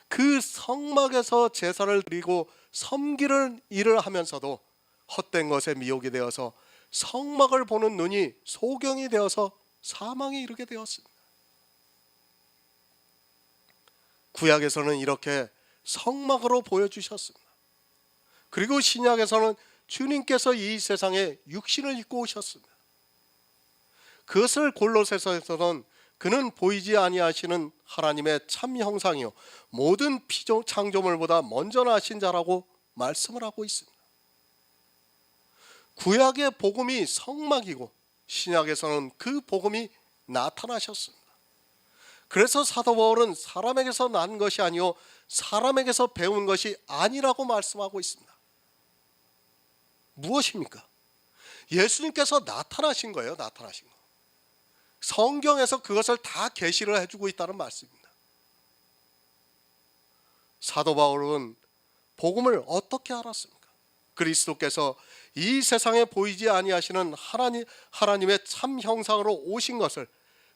그 성막에서 제사를 드리고 섬기는 일을 하면서도 헛된 것에 미혹이 되어서 성막을 보는 눈이 소경이 되어서 사망에 이르게 되었습니다. 구약에서는 이렇게 성막으로 보여주셨습니다. 그리고 신약에서는 주님께서 이 세상에 육신을 입고 오셨습니다. 그것을 골로새서에서는 그는 보이지 아니하시는 하나님의 참 형상이요 모든 창조물보다 먼저 나신 자라고 말씀을 하고 있습니다. 구약의 복음이 성막이고 신약에서는 그 복음이 나타나셨습니다. 그래서 사도 바울은 사람에게서 난 것이 아니요 사람에게서 배운 것이 아니라고 말씀하고 있습니다. 무엇입니까? 예수님께서 나타나신 거예요. 나타나신 거. 성경에서 그것을 다 계시를 해주고 있다는 말씀입니다. 사도 바울은 복음을 어떻게 알았습니까? 그리스도께서 이 세상에 보이지 아니하시는 하나님의 참 형상으로 오신 것을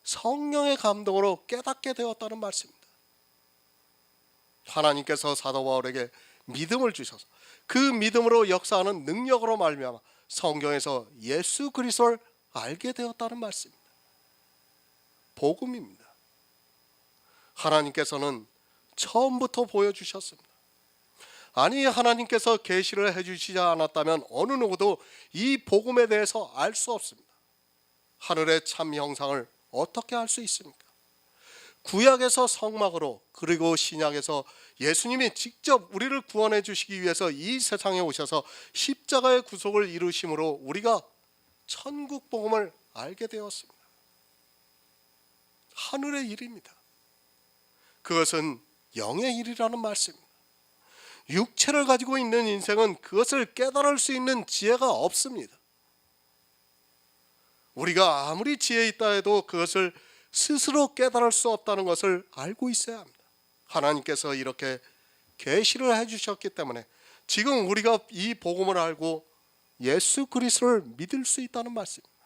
성령의 감동으로 깨닫게 되었다는 말씀입니다. 하나님께서 사도 바울에게 믿음을 주셔서 그 믿음으로 역사하는 능력으로 말미암아 성경에서 예수 그리스도를 알게 되었다는 말씀입니다. 복음입니다. 하나님께서는 처음부터 보여주셨습니다. 아니 하나님께서 계시를 해주시지 않았다면 어느 누구도 이 복음에 대해서 알 수 없습니다. 하늘의 참 형상을 어떻게 알 수 있습니까? 구약에서 성막으로 그리고 신약에서 예수님이 직접 우리를 구원해 주시기 위해서 이 세상에 오셔서 십자가의 구속을 이루심으로 우리가 천국 복음을 알게 되었습니다. 하늘의 일입니다. 그것은 영의 일이라는 말씀입니다. 육체를 가지고 있는 인생은 그것을 깨달을 수 있는 지혜가 없습니다. 우리가 아무리 지혜 있다 해도 그것을 스스로 깨달을 수 없다는 것을 알고 있어야 합니다. 하나님께서 이렇게 계시를 해주셨기 때문에 지금 우리가 이 복음을 알고 예수 그리스도를 믿을 수 있다는 말씀입니다.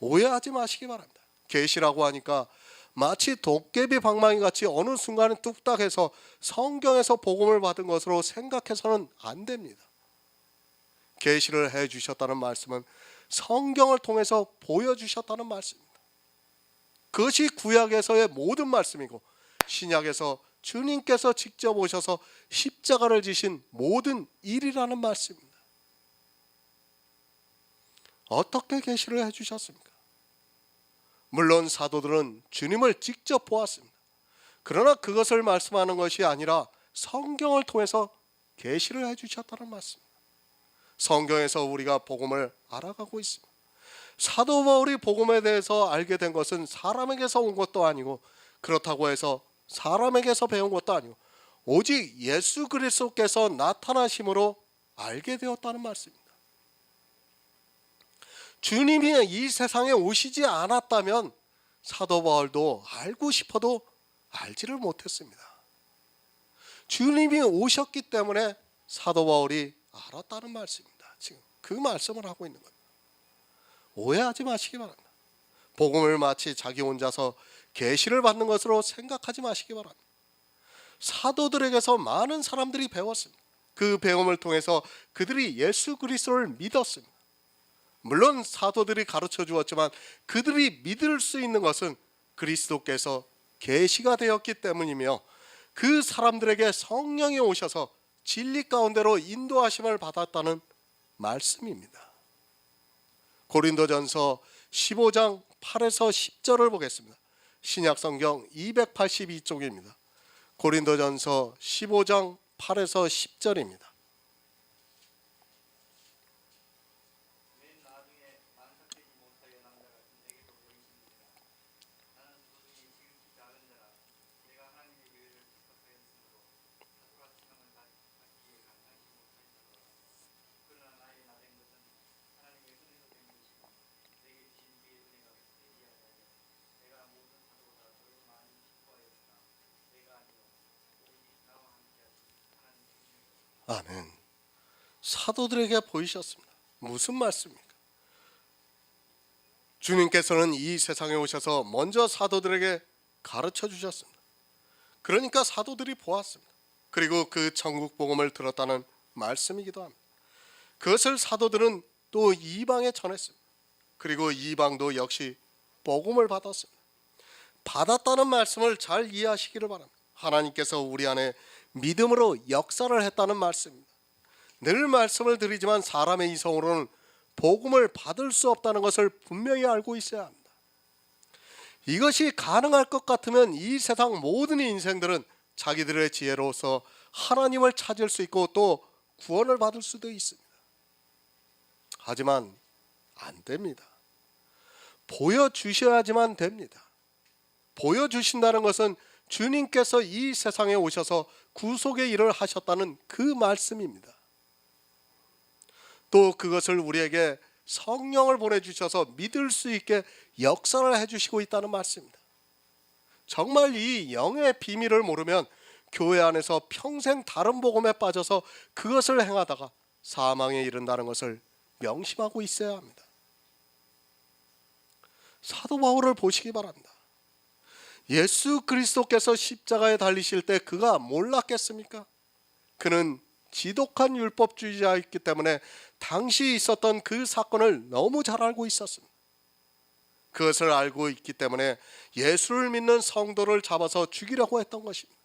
오해하지 마시기 바랍니다. 계시라고 하니까 마치 도깨비 방망이 같이 어느 순간에 뚝딱해서 성경에서 복음을 받은 것으로 생각해서는 안 됩니다. 계시를 해주셨다는 말씀은 성경을 통해서 보여주셨다는 말씀입니다. 그것이 구약에서의 모든 말씀이고 신약에서 주님께서 직접 오셔서 십자가를 지신 모든 일이라는 말씀입니다. 어떻게 계시를 해주셨습니까? 물론 사도들은 주님을 직접 보았습니다. 그러나 그것을 말씀하는 것이 아니라 성경을 통해서 계시를 해주셨다는 말씀입니다. 성경에서 우리가 복음을 알아가고 있습니다. 사도 바울이 복음에 대해서 알게 된 것은 사람에게서 온 것도 아니고 그렇다고 해서 사람에게서 배운 것도 아니고 오직 예수 그리스도께서 나타나심으로 알게 되었다는 말씀입니다. 주님이 이 세상에 오시지 않았다면 사도 바울도 알고 싶어도 알지를 못했습니다. 주님이 오셨기 때문에 사도 바울이 알았다는 말씀입니다. 지금 그 말씀을 하고 있는 겁니다. 오해하지 마시기 바랍니다. 복음을 마치 자기 혼자서 계시를 받는 것으로 생각하지 마시기 바랍니다. 사도들에게서 많은 사람들이 배웠습니다. 그 배움을 통해서 그들이 예수 그리스도를 믿었습니다. 물론 사도들이 가르쳐 주었지만 그들이 믿을 수 있는 것은 그리스도께서 계시가 되었기 때문이며 그 사람들에게 성령이 오셔서 진리 가운데로 인도하심을 받았다는 말씀입니다. 고린도전서 15장 8에서 10절을 보겠습니다. 신약성경 282쪽입니다. 고린도전서 15장 8에서 10절입니다. 아멘. 사도들에게 보이셨습니다. 무슨 말씀입니까? 주님께서는 이 세상에 오셔서 먼저 사도들에게 가르쳐 주셨습니다. 그러니까 사도들이 보았습니다. 그리고 그 천국 복음을 들었다는 말씀이기도 합니다. 그것을 사도들은 또 이방에 전했습니다. 그리고 이방도 역시 복음을 받았습니다. 받았다는 말씀을 잘 이해하시기를 바랍니다. 하나님께서 우리 안에 믿음으로 역사를 했다는 말씀입니다. 늘 말씀을 드리지만 사람의 이성으로는 복음을 받을 수 없다는 것을 분명히 알고 있어야 합니다. 이것이 가능할 것 같으면 이 세상 모든 인생들은 자기들의 지혜로서 하나님을 찾을 수 있고 또 구원을 받을 수도 있습니다. 하지만 안 됩니다. 보여주셔야지만 됩니다. 보여주신다는 것은 주님께서 이 세상에 오셔서 구속의 일을 하셨다는 그 말씀입니다. 또 그것을 우리에게 성령을 보내주셔서 믿을 수 있게 역사를 해주시고 있다는 말씀입니다. 정말 이 영의 비밀을 모르면 교회 안에서 평생 다른 복음에 빠져서 그것을 행하다가 사망에 이른다는 것을 명심하고 있어야 합니다. 사도 바울을 보시기 바랍니다. 예수 그리스도께서 십자가에 달리실 때 그가 몰랐겠습니까? 그는 지독한 율법주의자였기 때문에 당시 있었던 그 사건을 너무 잘 알고 있었습니다. 그것을 알고 있기 때문에 예수를 믿는 성도를 잡아서 죽이려고 했던 것입니다.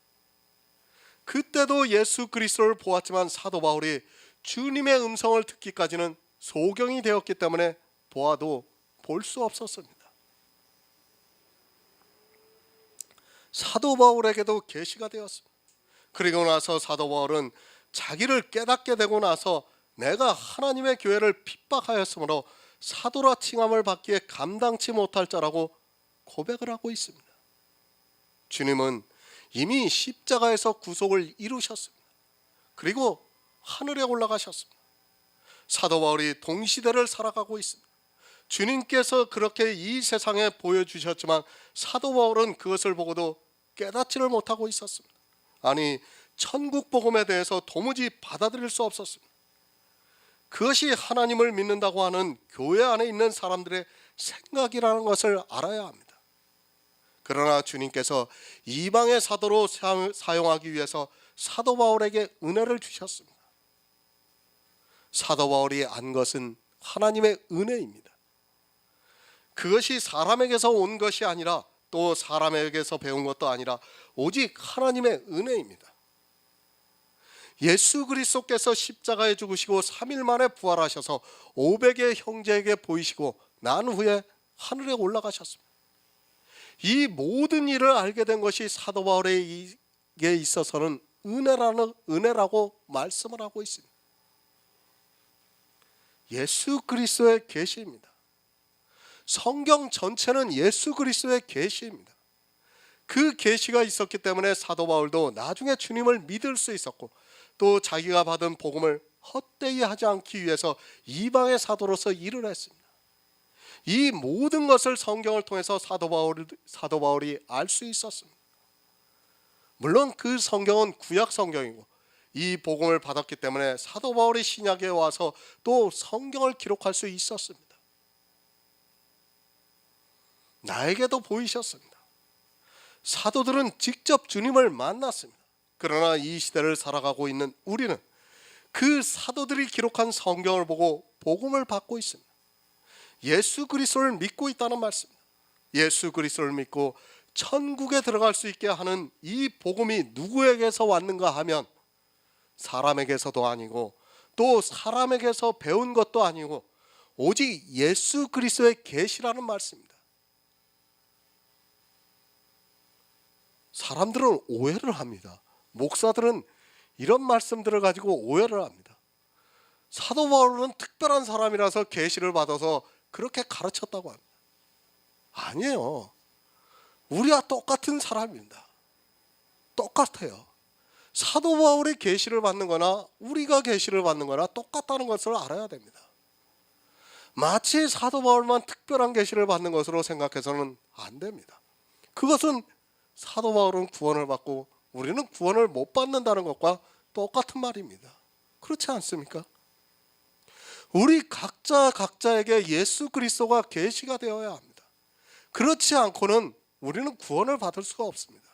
그때도 예수 그리스도를 보았지만 사도 바울이 주님의 음성을 듣기까지는 소경이 되었기 때문에 보아도 볼 수 없었습니다. 사도 바울에게도 계시가 되었습니다. 그리고 나서 사도 바울은 자기를 깨닫게 되고 나서 내가 하나님의 교회를 핍박하였으므로 사도라 칭함을 받기에 감당치 못할 자라고 고백을 하고 있습니다. 주님은 이미 십자가에서 구속을 이루셨습니다. 그리고 하늘에 올라가셨습니다. 사도 바울이 동시대를 살아가고 있습니다. 주님께서 그렇게 이 세상에 보여주셨지만 사도 바울은 그것을 보고도 깨닫지를 못하고 있었습니다. 아니, 천국 복음에 대해서 도무지 받아들일 수 없었습니다. 그것이 하나님을 믿는다고 하는 교회 안에 있는 사람들의 생각이라는 것을 알아야 합니다. 그러나 주님께서 이방의 사도로 사용하기 위해서 사도 바울에게 은혜를 주셨습니다. 사도 바울이 안 것은 하나님의 은혜입니다. 그것이 사람에게서 온 것이 아니라 또 사람에게서 배운 것도 아니라 오직 하나님의 은혜입니다. 예수 그리스도께서 십자가에 죽으시고 3일 만에 부활하셔서 500의 형제에게 보이시고 난 후에 하늘에 올라가셨습니다. 이 모든 일을 알게 된 것이 사도 바울에게 있어서는 은혜라고 말씀을 하고 있습니다. 예수 그리스도의 계시입니다. 성경 전체는 예수 그리스도의 계시입니다. 그 계시가 있었기 때문에 사도 바울도 나중에 주님을 믿을 수 있었고 또 자기가 받은 복음을 헛되이 하지 않기 위해서 이방의 사도로서 일을 했습니다. 이 모든 것을 성경을 통해서 사도 바울이 알 수 있었습니다. 물론 그 성경은 구약 성경이고 이 복음을 받았기 때문에 사도 바울이 신약에 와서 또 성경을 기록할 수 있었습니다. 나에게도 보이셨습니다. 사도들은 직접 주님을 만났습니다. 그러나 이 시대를 살아가고 있는 우리는 그 사도들이 기록한 성경을 보고 복음을 받고 있습니다. 예수 그리스도를 믿고 있다는 말씀입니다. 예수 그리스도를 믿고 천국에 들어갈 수 있게 하는 이 복음이 누구에게서 왔는가 하면 사람에게서도 아니고 또 사람에게서 배운 것도 아니고 오직 예수 그리스도의 계시라는 말씀입니다. 사람들은 오해를 합니다. 목사들은 이런 말씀들을 가지고 오해를 합니다. 사도 바울은 특별한 사람이라서 계시를 받아서 그렇게 가르쳤다고 합니다. 아니에요. 우리와 똑같은 사람입니다. 똑같아요. 사도 바울이 계시를 받는 거나 우리가 계시를 받는 거나 똑같다는 것을 알아야 됩니다. 마치 사도 바울만 특별한 계시를 받는 것으로 생각해서는 안 됩니다. 그것은 사도 바울은 구원을 받고 우리는 구원을 못 받는다는 것과 똑같은 말입니다. 그렇지 않습니까? 우리 각자에게 예수 그리스도가 계시가 되어야 합니다. 그렇지 않고는 우리는 구원을 받을 수가 없습니다.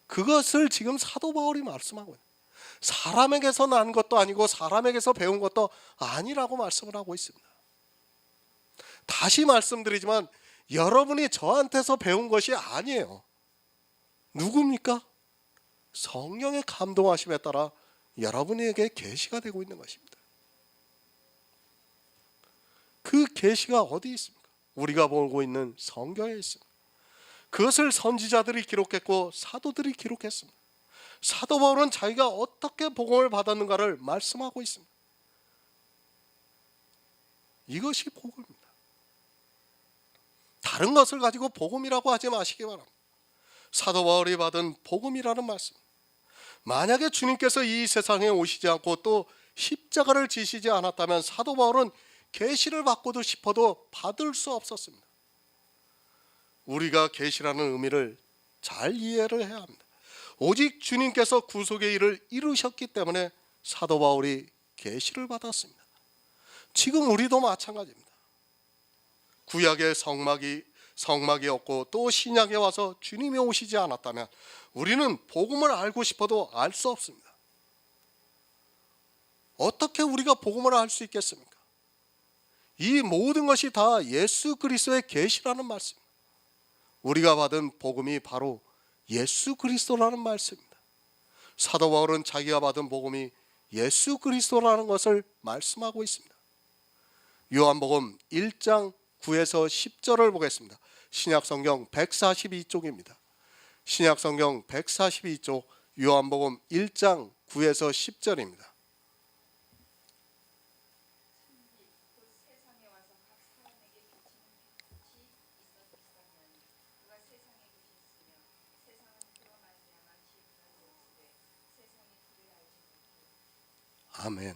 그것을 지금 사도 바울이 말씀하고 있습니다. 사람에게서 난 것도 아니고 사람에게서 배운 것도 아니라고 말씀을 하고 있습니다. 다시 말씀드리지만 여러분이 저한테서 배운 것이 아니에요. 누굽니까? 성령의 감동하심에 따라 여러분에게 계시가 되고 있는 것입니다. 그 계시가 어디 있습니까? 우리가 보고 있는 성경에 있습니다. 그것을 선지자들이 기록했고 사도들이 기록했습니다. 사도 바울은 자기가 어떻게 복음을 받았는가를 말씀하고 있습니다. 이것이 복음입니다. 다른 것을 가지고 복음이라고 하지 마시기 바랍니다. 사도 바울이 받은 복음이라는 말씀. 만약에 주님께서 이 세상에 오시지 않고 또 십자가를 지시지 않았다면 사도 바울은 계시를 받고도 싶어도 받을 수 없었습니다. 우리가 계시라는 의미를 잘 이해를 해야 합니다. 오직 주님께서 구속의 일을 이루셨기 때문에 사도 바울이 계시를 받았습니다. 지금 우리도 마찬가지입니다. 구약의 성막이 없고 또 신약에 와서 주님이 오시지 않았다면 우리는 복음을 알고 싶어도 알 수 없습니다. 어떻게 우리가 복음을 알 수 있겠습니까? 이 모든 것이 다 예수 그리스도의 계시라는 말씀입니다. 우리가 받은 복음이 바로 예수 그리스도라는 말씀입니다. 사도 바울은 자기가 받은 복음이 예수 그리스도라는 것을 말씀하고 있습니다. 요한복음 1장 9에서 10절을 보겠습니다. 신약성경 142쪽입니다. 신약성경 142쪽 요한복음 1장 9에서 10절입니다. 아멘.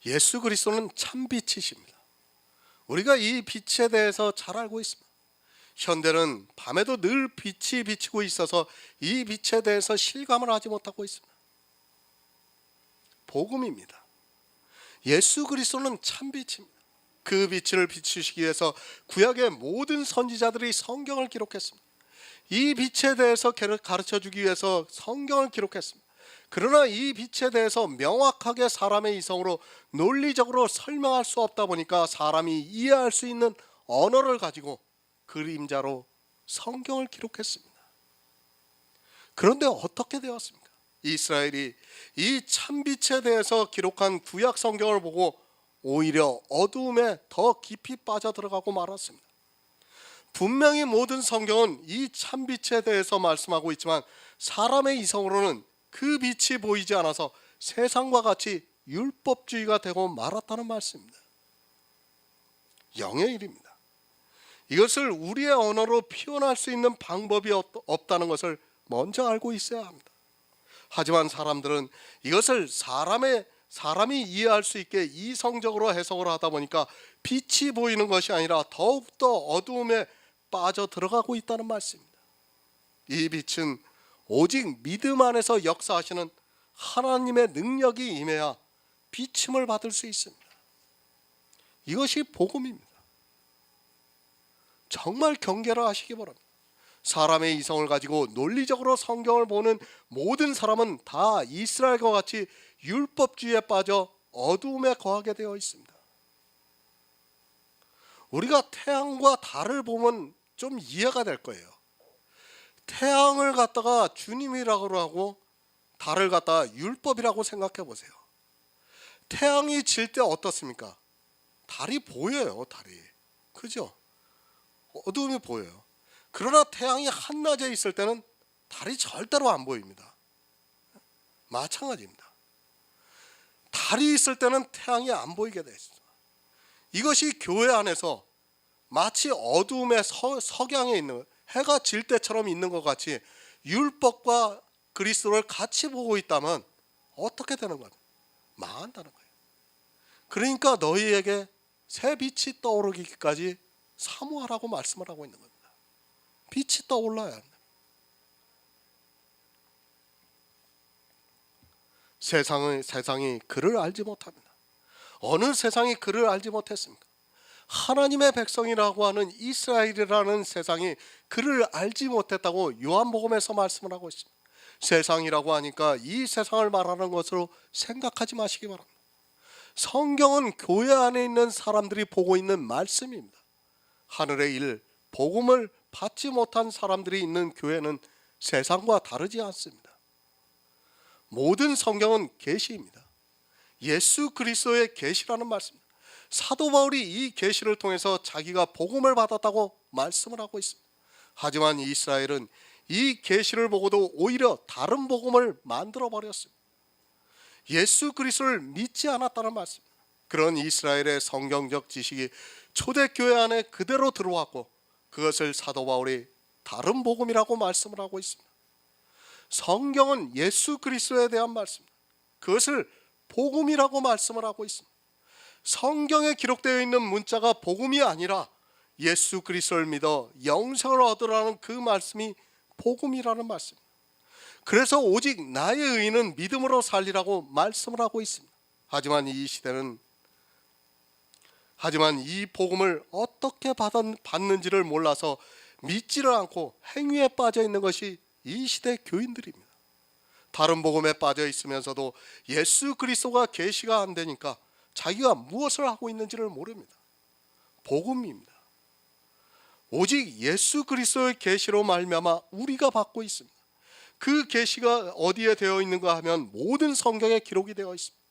예수 그리스도는 참 빛이십니다. 우리가 이 빛에 대해서 잘 알고 있습니다. 현대는 밤에도 늘 빛이 비치고 있어서 이 빛에 대해서 실감을 하지 못하고 있습니다. 복음입니다. 예수 그리스도는 참 빛입니다. 그 빛을 비추시기 위해서 구약의 모든 선지자들이 성경을 기록했습니다. 이 빛에 대해서 가르쳐주기 위해서 성경을 기록했습니다. 그러나 이 빛에 대해서 명확하게 사람의 이성으로 논리적으로 설명할 수 없다 보니까 사람이 이해할 수 있는 언어를 가지고 그림자로 성경을 기록했습니다. 그런데 어떻게 되었습니까? 이스라엘이 이 참빛에 대해서 기록한 구약 성경을 보고 오히려 어두움에 더 깊이 빠져들어가고 말았습니다. 분명히 모든 성경은 이 참빛에 대해서 말씀하고 있지만 사람의 이성으로는 그 빛이 보이지 않아서 세상과 같이 율법주의가 되고 말았다는 말씀입니다. 영의 일입니다. 이것을 우리의 언어로 표현할 수 있는 방법이 없다는 것을 먼저 알고 있어야 합니다. 하지만 사람들은 이것을 사람이 이해할 수 있게 이성적으로 해석을 하다 보니까 빛이 보이는 것이 아니라 더욱더 어두움에 빠져 들어가고 있다는 말씀입니다. 이 빛은 오직 믿음 안에서 역사하시는 하나님의 능력이 임해야 비침을 받을 수 있습니다. 이것이 복음입니다. 정말 경계를 하시기 바랍니다. 사람의 이성을 가지고 논리적으로 성경을 보는 모든 사람은 다 이스라엘과 같이 율법주의에 빠져 어두움에 거하게 되어 있습니다. 우리가 태양과 달을 보면 좀 이해가 될 거예요. 태양을 갖다가 주님이라고 하고 달을 갖다가 율법이라고 생각해 보세요. 태양이 질 때 어떻습니까? 달이 보여요. 달이. 그죠? 어두움이 보여요. 그러나 태양이 한낮에 있을 때는 달이 절대로 안 보입니다. 마찬가지입니다. 달이 있을 때는 태양이 안 보이게 되어 있습니다. 이것이 교회 안에서 마치 어두움의 석양에 있는 해가 질 때처럼 있는 것 같이 율법과 그리스도를 같이 보고 있다면 어떻게 되는 거예요? 망한다는 거예요. 그러니까 너희에게 새 빛이 떠오르기까지 사모하라고 말씀을 하고 있는 겁니다. 빛이 떠올라야 합니다. 세상이 그를 알지 못합니다. 어느 세상이 그를 알지 못했습니까? 하나님의 백성이라고 하는 이스라엘이라는 세상이 그를 알지 못했다고 요한복음에서 말씀을 하고 있습니다. 세상이라고 하니까 이 세상을 말하는 것으로 생각하지 마시기 바랍니다. 성경은 교회 안에 있는 사람들이 보고 있는 말씀입니다. 하늘의 일, 복음을 받지 못한 사람들이 있는 교회는 세상과 다르지 않습니다. 모든 성경은 계시입니다. 예수 그리스도의 계시라는 말씀입니다. 사도 바울이 이 계시를 통해서 자기가 복음을 받았다고 말씀을 하고 있습니다. 하지만 이스라엘은 이 계시를 보고도 오히려 다른 복음을 만들어 버렸습니다. 예수 그리스도를 믿지 않았다는 말씀입니다. 그런 이스라엘의 성경적 지식이 초대교회 안에 그대로 들어왔고 그것을 사도 바울이 다른 복음이라고 말씀을 하고 있습니다. 성경은 예수 그리스도에 대한 말씀입니다. 그것을 복음이라고 말씀을 하고 있습니다. 성경에 기록되어 있는 문자가 복음이 아니라 예수 그리스도를 믿어 영생을 얻으라는 그 말씀이 복음이라는 말씀입니다. 그래서 오직 나의 의인은 믿음으로 살리라고 말씀을 하고 있습니다. 하지만 이 복음을 어떻게 받는지를 몰라서 믿지를 않고 행위에 빠져 있는 것이 이 시대 교인들입니다. 다른 복음에 빠져 있으면서도 예수 그리스도가 계시가 안 되니까 자기가 무엇을 하고 있는지를 모릅니다. 복음입니다. 오직 예수 그리스도의 계시로 말미암아 우리가 받고 있습니다. 그 계시가 어디에 되어 있는가 하면 모든 성경에 기록이 되어 있습니다.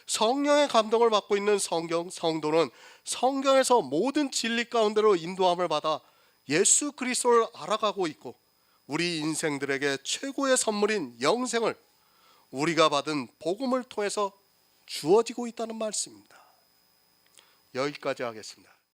성령의 감동을 받고 있는 성도는 성경에서 모든 진리 가운데로 인도함을 받아 예수 그리스도를 알아가고 있고 우리 인생들에게 최고의 선물인 영생을 우리가 받은 복음을 통해서 주어지고 있다는 말씀입니다. 여기까지 하겠습니다.